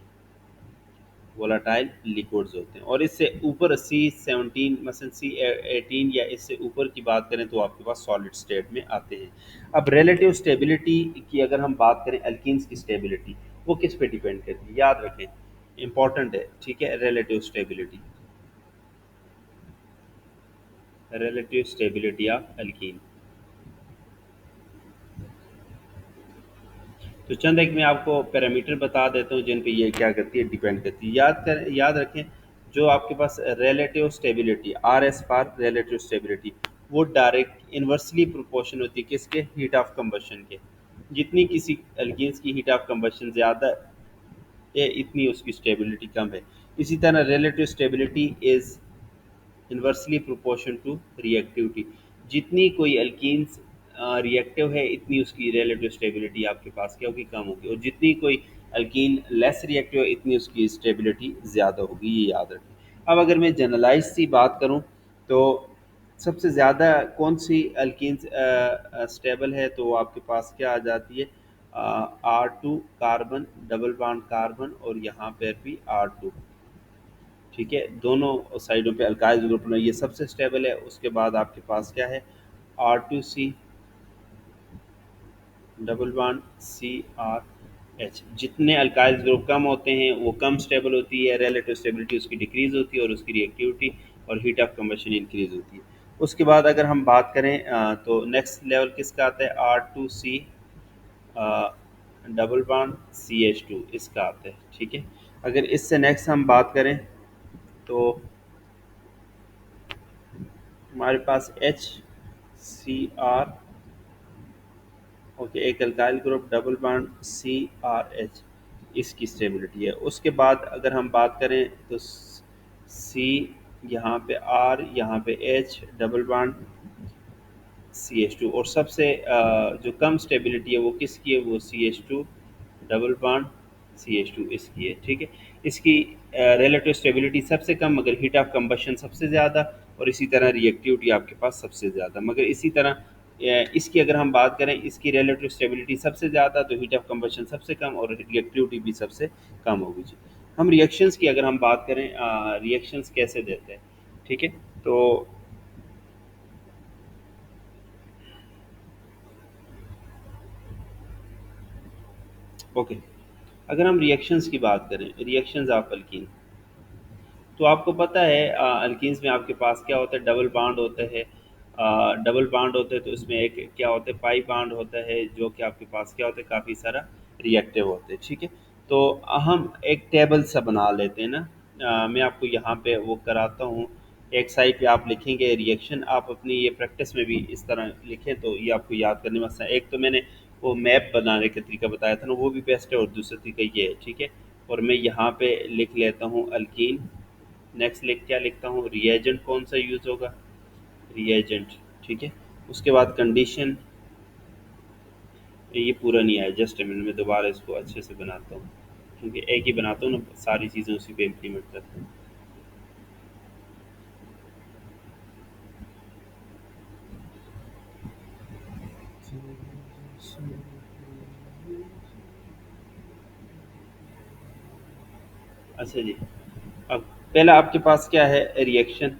वोलाटाइल लिक्विड्स होते हैं। और इससे ऊपर C17 मसलन C18 या इससे ऊपर की बात करें तो आपके पास सॉलिड स्टेट में आते हैं। अब रिलेटिव स्टेबिलिटी की अगर हम बात करें एल्कीन्स की स्टेबिलिटी वो किस पे डिपेंड करती है याद रखें, इंपॉर्टेंट है ठीक है। Relative stability of alkene. तो चंद एक मैं आपको पैरामीटर बता देता हूँ जिन पे ये क्या करती है डिपेंड करती है, याद रखें। जो आपके पास relative stability RS for relative stability, वो डायरेक्ट इन्वर्सली प्रोपोर्शन होती है किसके हीट ऑफ कंबशन के। जितनी किसी एल्कीन्स की हीट ऑफ कंबशन ज़्यादा है इतनी उसकी स्टेबिलिटी कम है। इसी तरह relative stability is inversely proportion to reactivity. जितनी कोई अल्कीन्स रिएक्टिव है इतनी उसकी रिलेटिव स्टेबिलिटी आपके पास क्या होगी कम होगी, और जितनी कोई अल्कीन लेस रिएक्टिव है इतनी उसकी स्टेबिलिटी ज़्यादा होगी, ये याद रखें। अब अगर मैं जनरलाइज सी बात करूँ तो सबसे ज़्यादा कौन सी अल्कीन्स स्टेबल है तो आपके पास क्या आ जाती है R2 carbon double bond carbon और यहाँ पर भी R2, ठीक है। दोनों साइडों पे अल्काइल ग्रुप में ये सबसे स्टेबल है। उसके बाद आपके पास क्या है R2C डबल बॉन्ड CRH। जितने अल्काइल ग्रुप कम होते हैं वो कम स्टेबल होती है, रिलेटिव स्टेबिलिटी उसकी डिक्रीज होती है और उसकी रिएक्टिविटी और हीट ऑफ कंबशन इंक्रीज होती है। उसके बाद अगर हम बात करें तो नेक्स्ट लेवल किसका आता है R2C डबल बॉन्ड CH2 इसका आता है, ठीक है। अगर इससे नेक्स्ट हम बात करें तो हमारे पास HCr, ओके, एक alkyl group double bond CRH इसकी स्टेबिलिटी है। उसके बाद अगर हम बात करें तो C यहाँ पे R यहाँ पे H डबल बॉन्ड CH2, और सबसे जो कम स्टेबिलिटी है वो किसकी है वो CH2 डबल बॉन्ड CH2 इसकी है, ठीक है। इसकी रिलेटिव स्टेबिलिटी सबसे कम मगर हीट ऑफ कंबशन सबसे ज़्यादा, और इसी तरह रिएक्टिविटी आपके पास सबसे ज़्यादा। मगर इसी तरह इसकी अगर हम बात करें इसकी रिलेटिव स्टेबिलिटी सबसे ज़्यादा तो हीट ऑफ कंबशन सबसे कम और रिएक्टिविटी भी सबसे कम होगी जी। हम रिएक्शंस की अगर हम बात करें रिएक्शंस कैसे देते हैं, ठीक है। तो ओके, अगर हम रिएक्शंस की बात करें रिएक्शंस ऑफ अल्कीन, तो आपको पता है अल्कीन्स में आपके पास क्या होता है डबल बॉन्ड होता है। डबल बॉन्ड होते हैं तो इसमें एक क्या होता है पाई बॉन्ड होता है जो कि आपके पास क्या होता है काफ़ी सारा रिएक्टिव होते हैं, ठीक है। तो हम एक टेबल सा बना लेते हैं ना, मैं आपको यहाँ पे वो कराता हूँ। एक साइड पे आप लिखेंगे रिएक्शन, आप अपनी ये प्रैक्टिस में भी इस तरह लिखें तो ये आपको याद करने में आसान है। एक तो मैंने वो मैप बनाने का तरीका बताया था ना वो भी बेस्ट है, और दूसरा तरीका ये है, ठीक है। और मैं यहाँ पे लिख लेता हूँ अल्कीन। नेक्स्ट लिख क्या लिखता हूँ रिएजेंट कौन सा यूज़ होगा रिएजेंट, ठीक है। उसके बाद कंडीशन, ये पूरा नहीं आया जस्ट मिनट में दोबारा इसको अच्छे से बनाता हूँ क्योंकि एक ही बनाता हूँ ना सारी चीज़ें उसी पे इम्प्लीमेंट करता हूँ। अच्छा जी, अब पहला आपके पास क्या है रिएक्शन,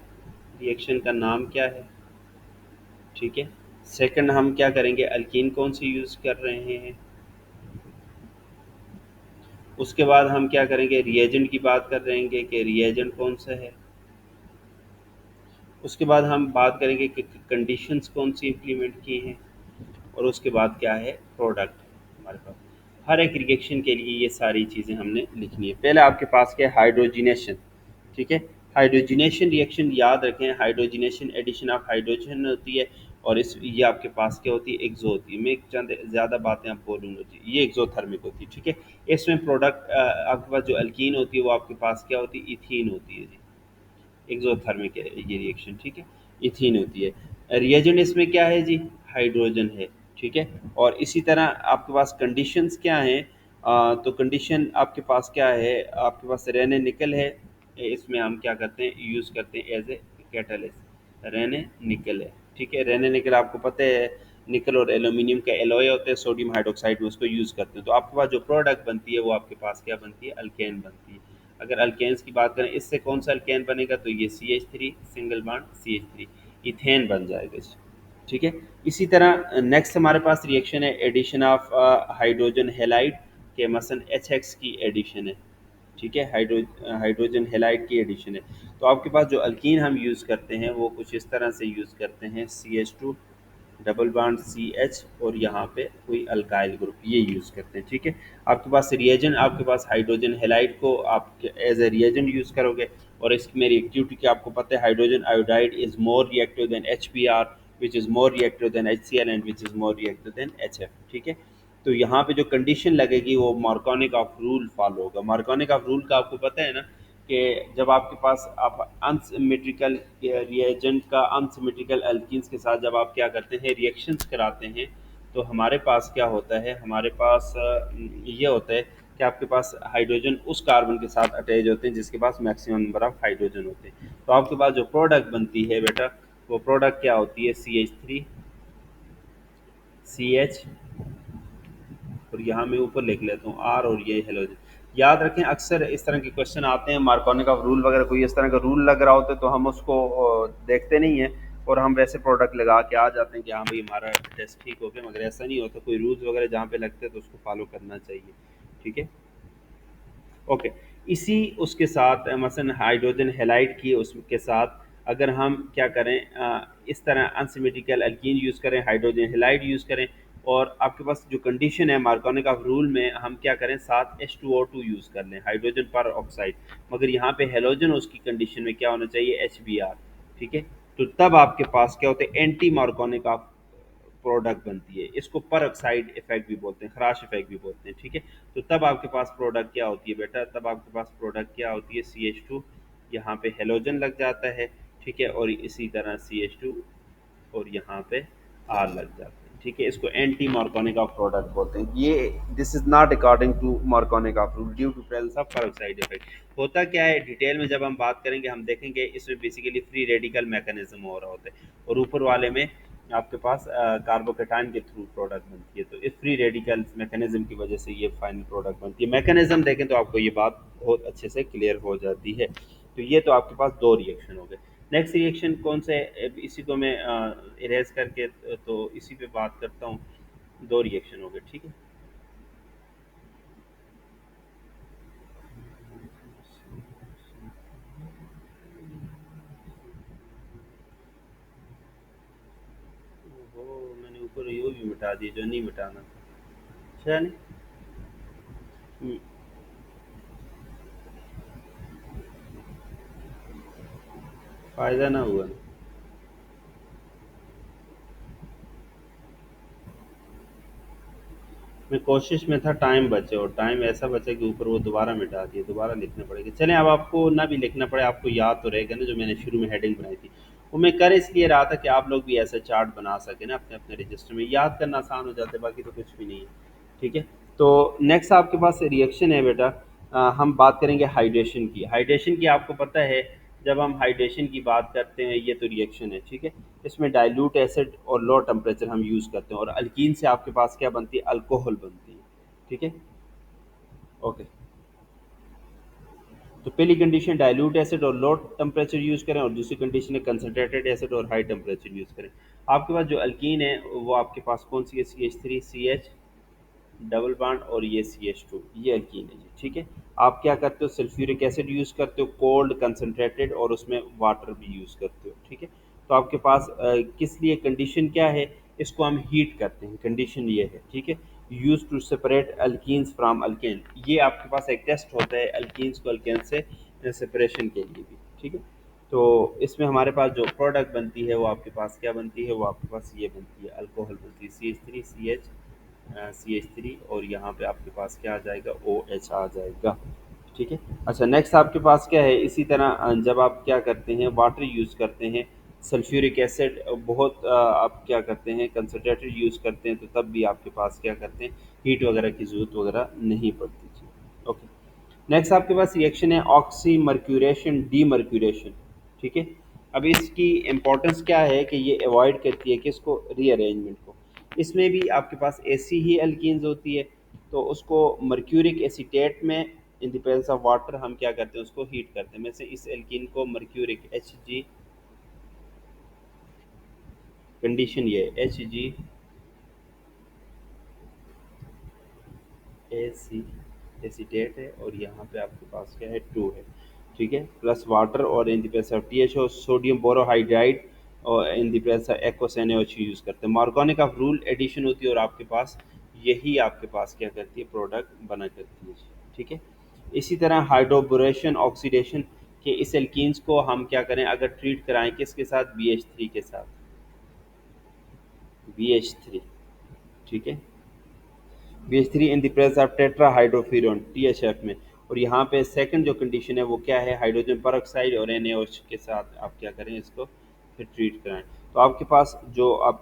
रिएक्शन का नाम क्या है, ठीक है। सेकंड हम क्या करेंगे अल्कीन कौन सी यूज़ कर रहे हैं। उसके बाद हम क्या करेंगे रिएजेंट की बात कर रहे हैं कि रिएजेंट कौन सा है। उसके बाद हम बात करेंगे कि कंडीशंस कौन सी इम्प्लीमेंट की हैं, और उसके बाद क्या है प्रोडक्ट हमारे पास। हर एक रिएक्शन के लिए ये सारी चीज़ें हमने लिखनी है। पहले आपके पास क्या है हाइड्रोजिनेशन, ठीक है। हाइड्रोजिनेशन रिएक्शन याद रखें, हाइड्रोजिनेशन एडिशन ऑफ हाइड्रोजन होती है, और इस ये आपके पास क्या होती है एक्सो होती है। मैं चंद ज़्यादा बातें आप बोलूँगा जी, ये एक्सोथर्मिक होती है, ठीक है। इसमें प्रोडक्ट आपके पास जो अल्कीन होती है वो आपके पास क्या होती है इथीन होती है जी, एक्सोथर्मिक है ये रिएक्शन, ठीक है, इथीन होती है। रिएजेंट इसमें क्या है जी हाइड्रोजन है, ठीक है। और इसी तरह आपके पास कंडीशंस क्या हैं? तो कंडीशन आपके पास क्या है? आपके पास रेने निकल है, इसमें हम क्या करते हैं, यूज़ करते हैं एज ए कैटलिस्ट। रेने निकल है, ठीक है। रेने निकल आपको पता है, निकल और एल्यूमिनियम का एलॉय होता है, सोडियम हाइड्रोक्साइड में उसको यूज़ करते हैं। तो आपके पास जो प्रोडक्ट बनती है वो आपके पास क्या बनती है? अल्केन बनती है। अगर अल्केन्स की बात करें, इससे कौन सा अल्केन बनेगा? तो ये CH3 single bond CH3 ethane बन जाएगा इससे, ठीक है। इसी तरह नेक्स्ट हमारे पास रिएक्शन है एडिशन ऑफ हाइड्रोजन हेलाइड के, मसलन HX की एडिशन है, ठीक है। हाइड्रोजन हेलाइड की एडिशन है। तो आपके पास जो अल्कीन हम यूज़ करते हैं वो कुछ इस तरह से यूज़ करते हैं, CH2 डबल बॉन्ड CH और यहाँ पे कोई अल्काइल ग्रुप, ये यूज़ करते हैं, ठीक है। आपके पास रिएजेंट, आपके पास हाइड्रोजन हेलाइड को आप एज ए रिएजेंट यूज़ करोगे, और इसकी मेरी एक्टिविटी की आपको पता है, hydrogen iodide is more reactive than HBr, which is more reactive than HCl and which is more reactive than HF, ठीक है। तो यहाँ पे जो कंडीशन लगेगी वो मार्कोनिक ऑफ रूल फॉलो होगा। मार्कोनिक ऑफ रूल का आपको पता है ना, कि जब आपके पास आप अनसिमेट्रिकल रिएजेंट का अनसिमेट्रिकल एल्कीन्स के साथ जब आप क्या करते हैं, रिएक्शंस कराते हैं, तो हमारे पास क्या होता है, हमारे पास ये होता है कि आपके पास हाइड्रोजन उस कार्बन के साथ अटैच होते हैं जिसके पास मैक्सिमम नंबर ऑफ हाइड्रोजन होते हैं। तो आपके पास जो प्रोडक्ट बनती है बेटा, वो प्रोडक्ट क्या होती है? CH3 CH, और यहाँ मैं ऊपर लिख लेता हूँ R, और ये हेलोजन। याद रखें, अक्सर इस तरह के क्वेश्चन आते हैं, मार्कोनिक ऑफ रूल वगैरह कोई इस तरह का रूल लग रहा होता है तो हम उसको देखते नहीं हैं, और हम वैसे प्रोडक्ट लगा के आ जाते हैं कि हाँ भाई हमारा टेस्ट ठीक हो गया, मगर ऐसा नहीं होता। कोई रूल्स वगैरह जहाँ पे लगते हैं तो उसको फॉलो करना चाहिए, ठीक है। ओके। इसी उसके साथ मसलन हाइड्रोजन हेलाइड की उसके साथ अगर हम क्या करें, इस तरह अनसिमेट्रिकल अल्कीन यूज़ करें, हाइड्रोजन हेलाइड यूज़ करें, और आपके पास जो कंडीशन है मार्कोनिक ऑफ रूल में, हम क्या करें, साथ H2O2 यूज़ कर लें, हाइड्रोजन पर ऑक्साइड, मगर यहाँ पे हेलोजन उसकी कंडीशन में क्या होना चाहिए? HBr, ठीक है। तो तब आपके पास क्या होते हैं? एंटी मार्कोनिक ऑफ प्रोडक्ट बनती है, इसको पर ऑक्साइड इफेक्ट भी बोलते हैं, खराश इफेक्ट भी बोलते हैं, ठीक है। तो तब आपके पास प्रोडक्ट क्या होती है बेटा? तब आपके पास प्रोडक्ट क्या होती है? CH2, यहाँ पे हेलोजन लग जाता है, ठीक है, और इसी तरह CH2 और यहाँ पे R लग जाते हैं, ठीक है। इसको एंटी मार्कोनिक ऑफ प्रोडक्ट बोलते हैं। ये this is not according to Markovnikov of rule due to presence of peroxide effect. होता क्या है, डिटेल में जब हम बात करेंगे हम देखेंगे, इसमें बेसिकली फ्री रेडिकल मैकेनिज्म हो रहा होता है, और ऊपर वाले में आपके पास कार्बोकेटाइन के थ्रू प्रोडक्ट बनती है। तो इस फ्री रेडिकल मैकेनिज्म की वजह से ये फाइनल प्रोडक्ट बनती है। मैकेनिज्म देखें तो आपको ये बात बहुत अच्छे से क्लियर हो जाती है। तो ये तो आपके पास दो रिएक्शन हो गए। नेक्स्ट रिएक्शन कौन से? इसी को मैं इरेज करके तो इसी पे बात करता हूँ। दो रिएक्शन हो गए, ठीक है। वो मैंने ऊपर यो भी मिटा दिया जो नहीं मिटाना था। चलिए। हम्म, फायदा ना हुआ। मैं कोशिश में था टाइम बचे, और टाइम ऐसा बचा कि ऊपर वो दोबारा मिटा दिए, दोबारा लिखना पड़ेगा। चलें, अब आपको ना भी लिखना पड़े, आपको याद तो रहेगा ना जो मैंने शुरू में हेडिंग बनाई थी। वो मैं कर इसलिए रहा था कि आप लोग भी ऐसा चार्ट बना सकें ना अपने अपने रजिस्टर में, याद करना आसान हो जाता है, बाकी तो कुछ भी नहीं है, ठीक है। तो नेक्स्ट आपके पास रिएक्शन है बेटा, हम बात करेंगे हाइड्रेशन की। हाइड्रेशन की आपको पता है, जब हम हाइड्रेशन की बात करते हैं, ये तो रिएक्शन है, ठीक है। इसमें डाइल्यूट एसिड और लो टेम्परेचर हम यूज़ करते हैं, और अल्कीन से आपके पास क्या बनती है? अल्कोहल बनती है, ठीक है। ओके। तो पहली कंडीशन डाइल्यूट एसिड और लो टेम्परेचर यूज़ करें, और दूसरी कंडीशन है कंसनट्रेटेड एसिड और हाई टेम्परेचर यूज़ करें। आपके पास जो अल्कीन है वो आपके पास कौन सी है? CH3 CH डबल बॉन्ड, और ये CH2, ये अल्कीन है जी, ठीक है। आप क्या करते हो? सल्फ्यूरिक एसिड यूज़ करते हो, कोल्ड कंसनट्रेटेड, और उसमें वाटर भी यूज़ करते हो, ठीक है। तो आपके पास किस लिए कंडीशन क्या है? इसको हम हीट करते हैं, कंडीशन ये है, ठीक है। Use to separate alkenes from alkane, ये आपके पास एक टेस्ट होता है अल्कीन्स को अल्केन से सेपरेशन के लिए भी, ठीक है। तो इसमें हमारे पास जो प्रोडक्ट बनती है वो आपके पास क्या बनती है? वो आपके पास ये बनती है, अल्कोहल बनती है, CH3 CH, CH3, और यहाँ पे आपके पास क्या आ जाएगा? OH आ जाएगा, ठीक है। अच्छा, नेक्स्ट आपके पास क्या है? इसी तरह जब आप क्या करते हैं, वाटर यूज़ करते हैं, सल्फ्यूरिक एसिड बहुत आप क्या करते हैं कंसनट्रेटेड यूज़ करते हैं, तो तब भी आपके पास क्या करते हैं हीट वगैरह की ज़रूरत वगैरह नहीं पड़ती जी। ओके, नेक्स्ट आपके पास रिएक्शन है ऑक्सी मर्क्यूरेशन डीमर्क्यूरेशन। ठीक है, अब इसकी इम्पोर्टेंस क्या है कि ये अवॉइड करती है कि इसको रीअरेंजमेंट को। इसमें भी आपके पास ऐसी ही एल्कीन्स होती है, तो उसको मर्क्यूरिक एसीटेट में इन द प्रेजेंस ऑफ वाटर हम क्या करते हैं उसको हीट करते हैं। वैसे इस एल्कीन को मर्क्यूरिक Hg, कंडीशन ये Hg एसी एसीटेट है और यहाँ पे आपके पास क्या है 2 है। ठीक है, प्लस वाटर और in the presence of THO sodium borohydride और in the presence of aqueous NaOH use करते हैं। मार्कोनिक ऑफ रूल एडिशन होती है और आपके पास यही आपके पास क्या करती है प्रोडक्ट बना करती है। ठीक है, इसी तरह हाइड्रोबोरेशन ऑक्सीडेशन के इस एल्कीन्स को हम क्या करें अगर ट्रीट कराएं किसके साथ BH3 के साथ, BH3। ठीक है, BH3 in the presence of tetrahydrofuran THF में। और यहाँ पे सेकंड जो कंडीशन है वो क्या है हाइड्रोजन परऑक्साइड और NaOH के साथ आप क्या करें इसको फिर ट्रीट कराएं। तो आपके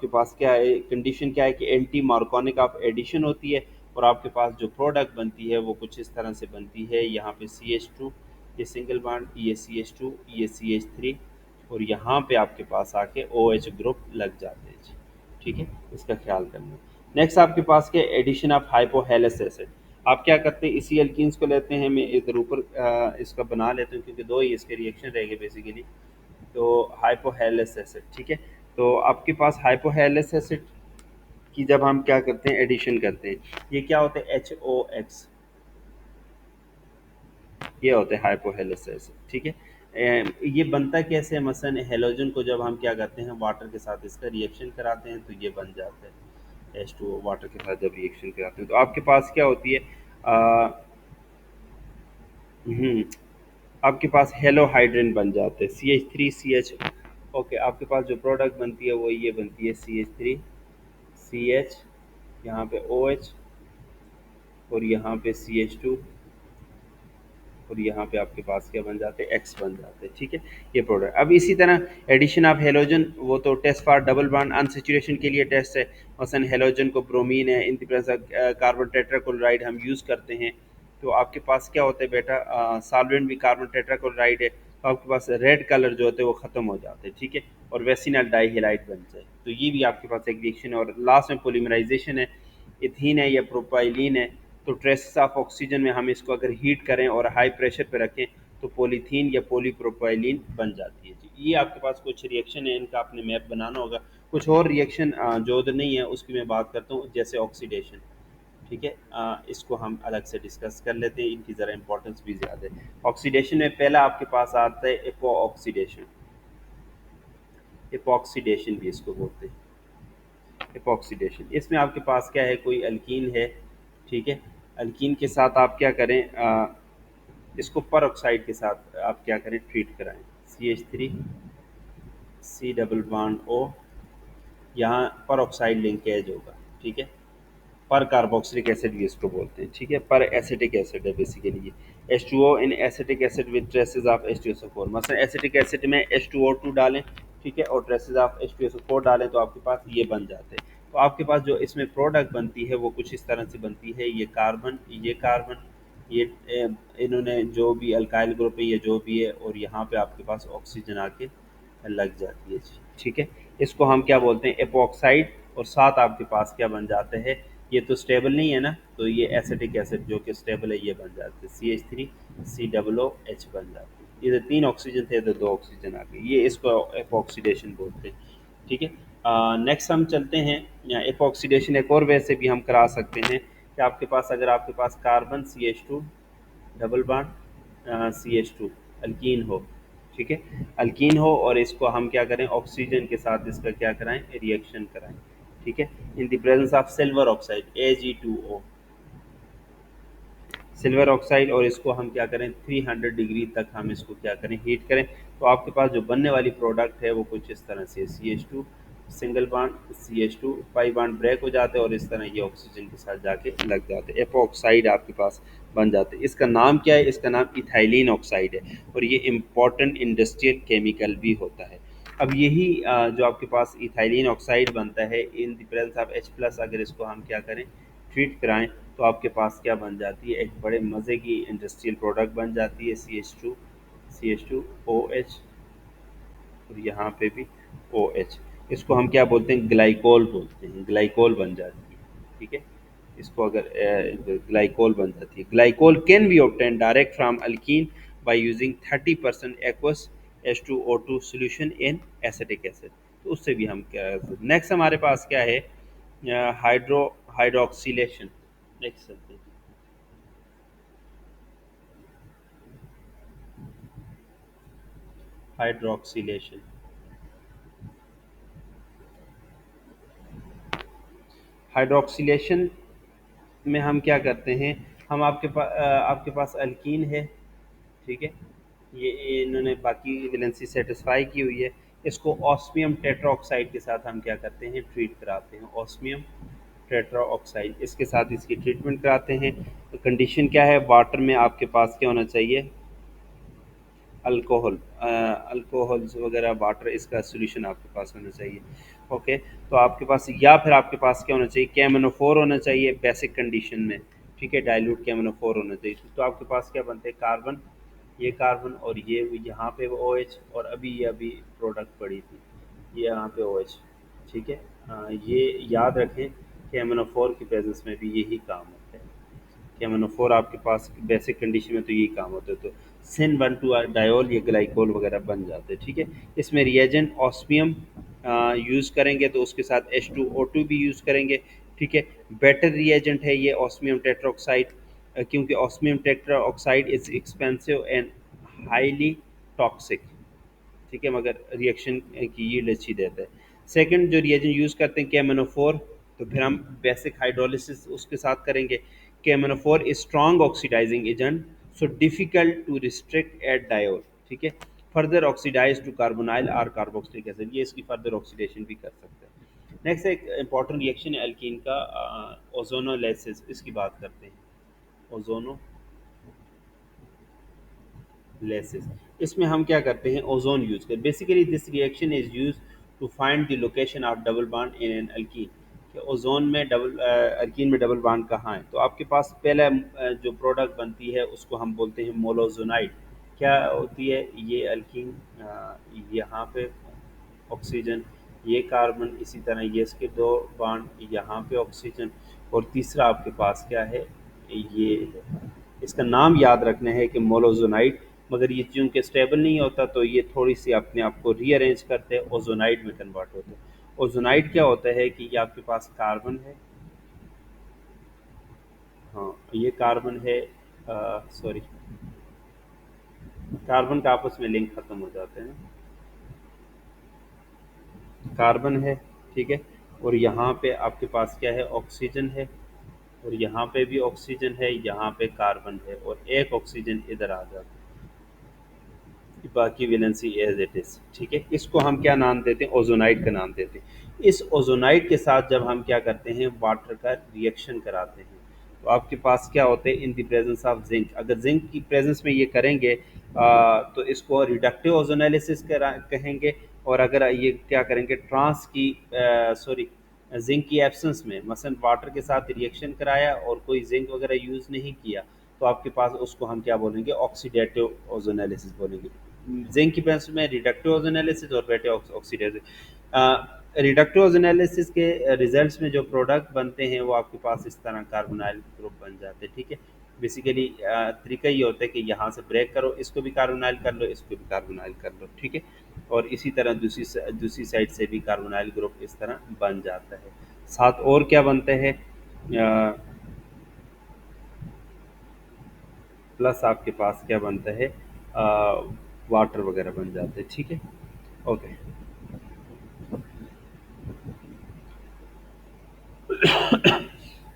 पास क्या है कंडीशन क्या है कि एंटी मार्कोनिक ऑफ एडिशन होती है और आपके पास जो प्रोडक्ट बनती है वो कुछ इस तरह से बनती है। यहाँ पे CH2 ये सिंगल बॉन्ड, ये CH2 ये CH3 और यहाँ पे आपके पास आके OH ग्रुप लग जाते हैं जी। ठीक है, इसका ख्याल करना। नेक्स्ट आपके पास के एडिशन ऑफ हाइपोहेलस एसिड। आप क्या करते हैं इसी एल्कीन्स को लेते हैं, मैं इधर ऊपर इसका बना लेता हूँ क्योंकि दो ही इसके रिएक्शन रहेंगे बेसिकली। तो हाइपोहेलस एसिड, ठीक है, तो आपके पास हाइपोहेलस एसिड की जब हम क्या करते हैं एडिशन करते हैं, ये क्या होते हैं HOX, ये होते हैं हाइपोहेलस एसिड। ठीक है, ये बनता कैसे है, मसलन हेलोजन को जब हम क्या करते हैं वाटर के साथ इसका रिएक्शन कराते हैं तो ये बन जाता है H2O, वाटर के साथ जब रिएक्शन कराते हैं तो आपके पास क्या होती है हम्म, आपके पास हेलोहाइड्रिन बन जाते हैं CH3CH। ओके, आपके पास जो प्रोडक्ट बनती है वो ये बनती है CH3CH, यहाँ पे OH और यहाँ पे CH2 और यहाँ पे आपके पास क्या बन जाते हैं एक्स बन जाते हैं। ठीक है, ये प्रोडक्ट। अब इसी तरह एडिशन ऑफ हेलोजन, वो तो test for double bond unsaturation के लिए टेस्ट है। मसलन हेलोजन को ब्रोमीन है, इन कार्बन टेट्राक्लोराइड हम यूज़ करते हैं। तो आपके पास क्या होता है बेटा सॉल्वेंट भी कार्बन टेट्राक्लोराइड है, तो आपके पास रेड कलर जो होते हैं वो ख़त्म हो जाते हैं। ठीक है, और वेसिनल डाईहेलाइड बन जाए, तो ये भी आपके पास एक रिएक्शन है। और लास्ट में पोलीमराइजेशन है, इथीन है या प्रोपाइलिन है। तो ट्रेसेस ऑफ ऑक्सीजन में हम इसको अगर हीट करें और हाई प्रेशर पे रखें तो पॉलीथीन या पॉलीप्रोपाइलिन बन जाती है जी। ये आपके पास कुछ रिएक्शन है, इनका आपने मैप बनाना होगा। कुछ और रिएक्शन जो उधर नहीं है उसकी मैं बात करता हूँ, जैसे ऑक्सीडेशन। ठीक है, इसको हम अलग से डिस्कस कर लेते हैं, इनकी ज़रा इंपॉर्टेंस भी ज़्यादा है। ऑक्सीडेशन में पहला आपके पास आता है एपो ऑक्सीडेशन, एपॉक्सीडेशन भी इसको बोलते हैं, एपॉक्सीडेशन। इसमें आपके पास क्या है कोई अल्कीन है। ठीक है, अल्कीन के साथ आप क्या करें इसको पर ऑक्साइड के साथ आप क्या करें ट्रीट कराएं। CH3 C double bond O, यहाँ पर ऑक्साइड लिंकेज होगा। ठीक है, पर कार्बोक्सिलिक एसिड भी इसको बोलते हैं। ठीक है, पर एसिटिक एसिड है बेसिकली ये। H2O in acetic acid with traces of H2SO4, मतलब एसिटिक एसिड में H2O2 डालें, ठीक है, और ट्रेसेस ऑफ H2SO4 डालें तो आपके पास ये बन जाते हैं। तो आपके पास जो इसमें प्रोडक्ट बनती है वो कुछ इस तरह से बनती है, ये कार्बन ये इन्होंने जो भी अल्काइल ग्रुप है ये जो भी है, और यहाँ पे आपके पास ऑक्सीजन आके लग जाती है। ठीक है, इसको हम क्या बोलते हैं एपोक्साइड। और साथ आपके पास क्या बन जाते हैं, ये तो स्टेबल नहीं है ना, तो ये एसिटिक एसिड जो कि स्टेबल है ये बन जाते हैं CH3COOH बन जाते हैं। इधर 3 ऑक्सीजन थे, इधर 2 ऑक्सीजन आ गए, ये इसको एपोक्सीडेशन बोलते हैं। ठीक है, नेक्स्ट हम चलते हैं, या एपोक्सीडेशन एक और वे से भी हम करा सकते हैं कि आपके पास अगर आपके पास carbon CH2 double bond CH2 alkene हो। ठीक है, अल्कीन हो और इसको हम क्या करें ऑक्सीजन के साथ इसका क्या कराएं रिएक्शन कराएं। ठीक है, इन the presence of silver oxide Ag2O, silver oxide, और इसको हम क्या करें 300 डिग्री तक हम इसको क्या करें हीट करें। तो आपके पास जो बनने वाली प्रोडक्ट है वो कुछ इस तरह से CH2 single bond CH2 pi bond break हो जाते हैं और इस तरह ये ऑक्सीजन के साथ जाके लग जाते हैं, एपोक्साइड आपके पास बन जाते हैं। इसका नाम क्या है, इसका नाम इथाइलिन ऑक्साइड है और ये इम्पॉर्टेंट इंडस्ट्रियल केमिकल भी होता है। अब यही जो आपके पास इथाइलिन ऑक्साइड बनता है इन द प्रेजेंस ऑफ H+, अगर इसको हम क्या करें, ट्रीट कराएं, तो आपके पास क्या बन जाती है, एक बड़े मज़े की इंडस्ट्रियल प्रोडक्ट बन जाती है, CH2OH, और यहाँ पे भी OH। इसको हम क्या बोलते हैं, ग्लाइकोल बोलते हैं, ग्लाइकोल बन जाती है। ठीक है, इसको अगर ग्लाइकोल बन जाती है। Glycol can be obtain direct from alkyne by using 30% aqueous H2O2 solution in acetic acid. तो उससे भी हम क्या, नेक्स्ट हमारे पास क्या है, हाइड्रो हाइड्रोक्सिलेशन। नेक्स्ट चलते हैं। हाइड्रोक्सिलेशन, हाइड्रोक्सिलेशन में हम क्या करते हैं, हम आपके पास अल्कीन है, ठीक है, ये इन्होंने बाकी वैलेंसी सेटिस्फाई की हुई है, इसको ऑस्मियम टेट्राऑक्साइड के साथ हम क्या करते हैं, ट्रीट कराते हैं, ऑस्मियम टेट्राऑक्साइड, इसके साथ इसकी ट्रीटमेंट कराते हैं। तो कंडीशन क्या है, वाटर में आपके पास क्या होना चाहिए, अल्कोहल, अल्कोहल्स वगैरह वाटर, इसका सॉल्यूशन आपके पास होना चाहिए। ओके, तो आपके पास, या फिर आपके पास क्या होना चाहिए, कैमनोफोर होना चाहिए बेसिक कंडीशन में, ठीक है, डाइल्यूट कैमनोफोर होना चाहिए। तो आपके पास क्या बनते हैं, कार्बन, ये कार्बन, और ये यहाँ पे OH, और अभी ये अभी प्रोडक्ट पड़ी थी, ये यहाँ पे OH, ठीक है। ये याद रखें, कैमनोफोर की प्रेजेंस में भी यही काम होता है, कैमनोफोर आपके पास बेसिक कंडीशन में तो यही काम होता है। तो SIN-1,2 डायोल, ये ग्लाइकोल वगैरह बन जाते हैं, ठीक है। इसमें रिएजेंट ऑस्मियम यूज़ करेंगे, तो उसके साथ H2O2 भी यूज़ करेंगे, ठीक है। बेटर रिएजेंट है ये ऑस्मियम टेट्राऑक्साइड, क्योंकि osmium tetroxide is expensive and highly toxic, ठीक है, मगर रिएक्शन की यील्ड अच्छी देता है। सेकंड जो रिएजेंट यूज़ करते हैं KMnO4, तो फिर हम बेसिक हाइड्रोलिसिस उसके साथ करेंगे। KMnO4 is strong oxidizing agent, so difficult to restrict at diol, ठीक है। फर्दर ऑक्सीडाइज टू कार्बोनाइल और कार्बोक्सिलिक एसिड, ये इसकी फर्दर ऑक्सीडेशन भी कर सकते हैं। नेक्स्ट एक इंपॉर्टेंट रिएक्शन है एल्कीन का, ओजोनोलाइसिस, इसकी बात करते हैं, ओजोनो लेसिस। इसमें हम क्या करते हैं, ओजोन यूज कर, basically this reaction is use to find the location of double bond in an alkene, कि ओजोन में डबल अल्कीन में डबल बॉन्ड कहाँ है। तो आपके पास पहला जो प्रोडक्ट बनती है उसको हम बोलते हैं मोलोजोनाइड। क्या होती है ये अल्कीन, यहाँ पे ऑक्सीजन, ये कार्बन, इसी तरह ये इसके दो बॉन्ड, यहाँ पे ऑक्सीजन, और तीसरा आपके पास क्या है, ये है। इसका नाम याद रखना है कि मोलोजोनाइड, मगर ये चूँकि स्टेबल नहीं होता तो ये थोड़ी सी अपने आप को रीअरेंज करते हैं, ओजोनाइड में कन्वर्ट होते हैं। ओजोनाइड क्या होता है कि ये आपके पास कार्बन है, हाँ ये कार्बन है, सॉरी, कार्बन का आपस में लिंक खत्म हो जाते हैं, कार्बन है, ठीक है, और यहाँ पे आपके पास क्या है, ऑक्सीजन है, और यहाँ पे भी ऑक्सीजन है, यहाँ पे कार्बन है, और एक ऑक्सीजन इधर आ जाता है, बाकी वैलेंसी एज इट इज़, ठीक है। इसको हम क्या नाम देते हैं, ओजोनाइड का नाम देते हैं। इस ओजोनाइड के साथ जब हम क्या करते हैं, वाटर का रिएक्शन कराते हैं, तो आपके पास क्या होते हैं, in the presence of zinc, अगर जिंक की प्रेजेंस में ये करेंगे तो इसको रिडक्टिव ओजोनालिसिस कहेंगे। और अगर ये क्या करेंगे, ट्रांस की सॉरी, जिंक की एब्सेंस में, मसलन वाटर के साथ रिएक्शन कराया और कोई जिंक वगैरह यूज़ नहीं किया, तो आपके पास उसको हम क्या बोलेंगे, ऑक्सीडेटिव ओजोनालिसिस बोलेंगे। जिंक की प्रेजेंस में रिडक्टिव ओजोनालिसिस और बेटे ऑक्सीडेटिव। रिडक्टिव ओजोनालिसिस के रिजल्ट्स में जो प्रोडक्ट बनते हैं वो आपके पास इस तरह कार्बोनाइल ग्रुप बन जाते हैं, ठीक है। बेसिकली तरीका ये होता है कि यहाँ से ब्रेक करो, इसको भी कार्बोनाइल कर लो, इसको भी कार्बोनाइल कर लो, ठीक है, और इसी तरह दूसरी साइड से भी कार्बोनाइल ग्रुप इस तरह बन जाता है। साथ और क्या बनते हैं, प्लस आपके पास क्या बनता है, वाटर वगैरह बन जाते हैं, ठीक है। ओके,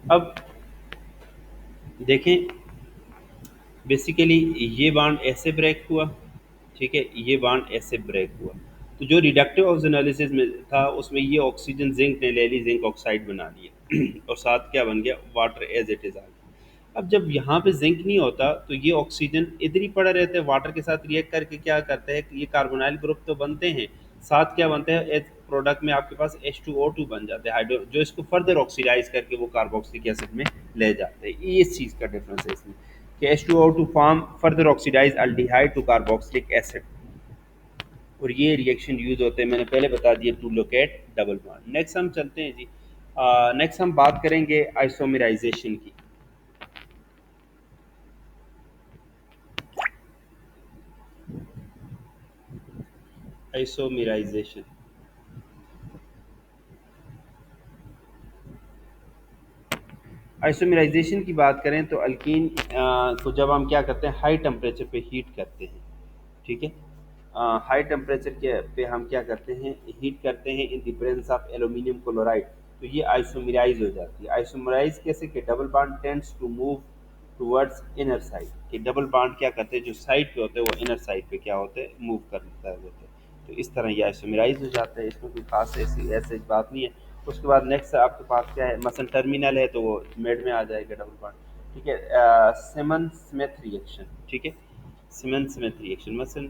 अब देखें, बेसिकली ये बांड ऐसे ब्रेक हुआ, ठीक है, ये बांड ऐसे ब्रेक हुआ, तो जो रिडक्टिव ऑक्सीजनालिसिस में था उसमें ये ऑक्सीजन जिंक ने ले ली, जिंक ऑक्साइड बना लिया और साथ क्या बन गया, वाटर एज इट इज़ आ गया। अब जब यहाँ पे जिंक नहीं होता तो ये ऑक्सीजन इधर ही पड़ा रहता है, वाटर के साथ रिएक्ट करके क्या करता है कि ये कार्बोनाइल ग्रुप तो बनते हैं, साथ क्या बनता है, एक प्रोडक्ट में आपके पास H2O2 बन जाते हैं हाइड्रो, जो इसको फर्दर ऑक्सीडाइज करके वो कार्बोक्सिलिक एसिड में ले जाते हैं। ये इस चीज़ का डिफरेंस है इसमें कि H2O2 form further oxidize aldehyde to carboxylic acid, और ये रिएक्शन यूज होते हैं, मैंने पहले बता दिया, to locate double bond. Next हम चलते हैं जी। नेक्स्ट हम बात करेंगे आइसोमराइजेशन की। आइसोमराइजेशन, आइसोमराइजेशन की बात करें तो अल्कीन को जब हम क्या करते हैं, हाई टेम्परेचर पे हीट करते हैं, ठीक है। हाई टेम्परेचर के पे हम क्या करते हैं, हीट करते हैं in the presence of aluminium chloride, तो ये आइसोमराइज हो जाती है। आइसोमराइज कैसे कि double bond tends to move towards inner side, कि डबल बॉन्ड क्या करते हैं, जो साइड पे होते हैं वो इनर साइड पे क्या होते हैं, मूव करता है होते हैं। तो इस तरह ये आइसोमराइज हो जाता है, इसमें कोई खास ऐसी ऐसी बात नहीं है। उसके बाद नेक्स्ट आपके पास क्या है, मसल टर्मिनल है तो वो मेड में आ जाएगा डबल बॉन्ड, ठीक है। सिमन स्मिथ रिएक्शन, ठीक है। सिमन स्मिथ रिएक्शन, मसल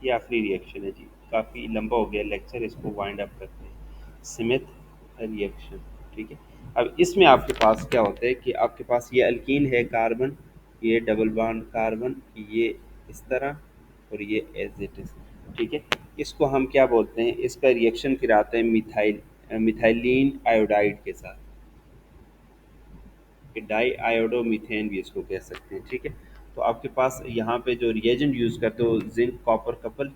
ये आखिरी रिएक्शन है जी, काफ़ी लंबा हो गया लेक्चर, इसको वाइंड अप करते हैं। स्मिथ रिएक्शन, ठीक है। अब इसमें आपके पास क्या होता है कि आपके पास ये अल्कीन है कार्बन, ये डबल बॉन्ड कार्बन, ये इस तरह, और ये एज इट इज, ठीक है। इसको हम क्या बोलते हैं, इसका रिएक्शन फिर आता है मिथाइलिन आयोडाइड के साथ, कि डाई आयोडो मीथेन भी इसको कह सकते हैं, ठीक है। तो आपके पास यहाँ पे जो रिएजेंट यूज़ करते हो, जिंक कॉपर कपल,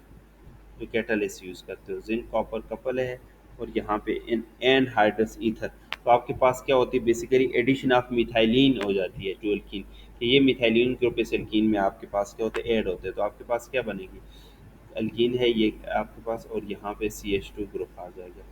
जो कैटालिस्ट यूज़ करते हो, जिंक कॉपर कपल है, और यहाँ पे इन एन हाइड्रस ईथर। तो आपके पास क्या होती है, बेसिकली एडिशन ऑफ मिथाइलिन हो जाती है टू एल्कीन, कि ये मिथाइलिन ग्रुप इस एल्कीन में आपके पास क्या होते हैं, ऐड होते हैं। तो आपके पास क्या बनेगी, एल्कीन है ये आपके पास, और यहाँ पे CH2 ग्रुप आ जाएगा,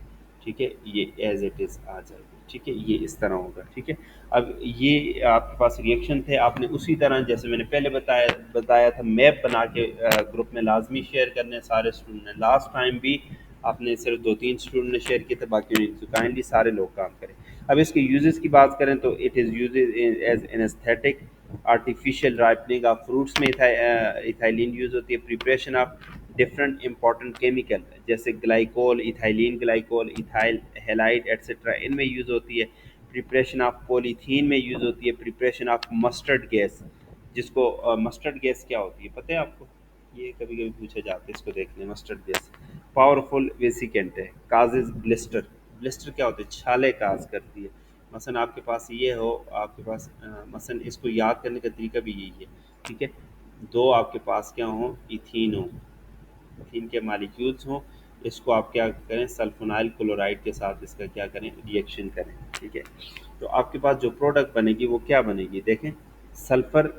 ठीक है। ये एज इट इज़ आ जाएगा, ठीक है। ये इस तरह होगा, ठीक है। अब ये आपके पास रिएक्शन थे, आपने उसी तरह जैसे मैंने पहले बताया बताया था, मैप बना के ग्रुप में लाजमी शेयर करने सारे स्टूडेंट ने। लास्ट टाइम भी आपने सिर्फ 2-3 स्टूडेंट ने शेयर किए थे, बाकी नहीं, तो काइंडली सारे लोग काम करें। अब इसके यूजेस की बात करें तो it is use as anaesthetic, artificial ripening of fruits में इथाइलिन यूज़ होती है, preparation of different important chemical जैसे glycol, ethylene glycol, ethyl halide etcetera, इनमें यूज़ होती है। प्रिपरेशन ऑफ पॉलीथीन में यूज़ होती है। प्रिपरेशन ऑफ मस्टर्ड गैस, जिसको मस्टर्ड गैस क्या होती है पता है आपको, ये कभी कभी पूछा जाता है, इसको देख लें। मस्टर्ड गैस पावरफुल वेसिकेंट है, काजेज ब्लिस्टर, ब्लिस्टर क्या होते हैं, छाले काज करती है। मसलन आपके पास ये हो, आपके पास मसलन इसको याद करने का तरीका भी यही है, ठीक है। दो आपके पास क्या हो, इथीन हो, इथीन के मालिक्यूल्स हों, इसको आप क्या करें, सल्फोनाइल क्लोराइड के साथ इसका क्या करें, रिएक्शन करें, ठीक है। तो आपके पास जो प्रोडक्ट बनेगी वो क्या बनेगी, देखें, सल्फर,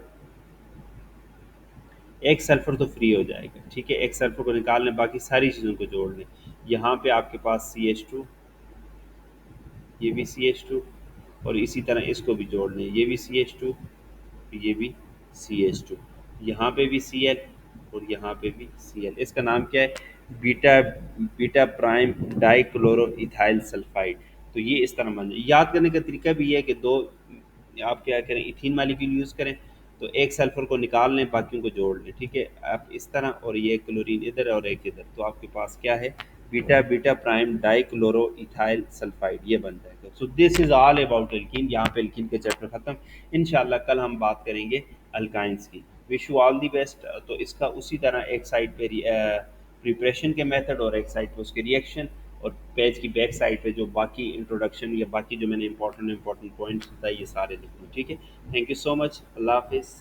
एक सल्फर तो फ्री हो जाएगा, ठीक है। एक सल्फर को निकाल लें, बाकी सारी चीज़ों को जोड़ लें। यहाँ पे आपके पास CH2, ये भी CH2, और इसी तरह इसको भी जोड़ लें, ये भी CH2, ये भी CH2, यहाँ पे भी Cl, और यहाँ पे भी Cl। इसका नाम क्या है, beta beta prime dichloro ethyl sulphide. तो ये इस तरह बन जाए। याद करने का तरीका भी है कि दो आप क्या करें, इथीन मालिक्यूल यूज़ करें, तो एक सल्फर को निकाल लें, बाकियों को जोड़ लें, ठीक है। आप इस तरह, और ये क्लोरीन इधर और एक इधर, तो आपके पास क्या है, beta beta prime dichloro ethyl sulphide, ये बन जाएगा। So this is all about alkene. यहाँ पे एल्कीन के चैप्टर ख़त्म। इंशाल्लाह कल हम बात करेंगे अल्काइंस की। Wish you all the best. तो इसका उसी तरह एक साइड पे प्रिपरेशन के मेथड, और एक साइड पे उसके रिएक्शन, और पेज की बैक साइड पे जो बाकी इंट्रोडक्शन या बाकी जो मैंने इंपॉर्टेंट इंपॉर्टेंट पॉइंट्स बताए, ये सारे लिख लूँ, ठीक है। थैंक यू सो मच, अल्लाह हाफिज़।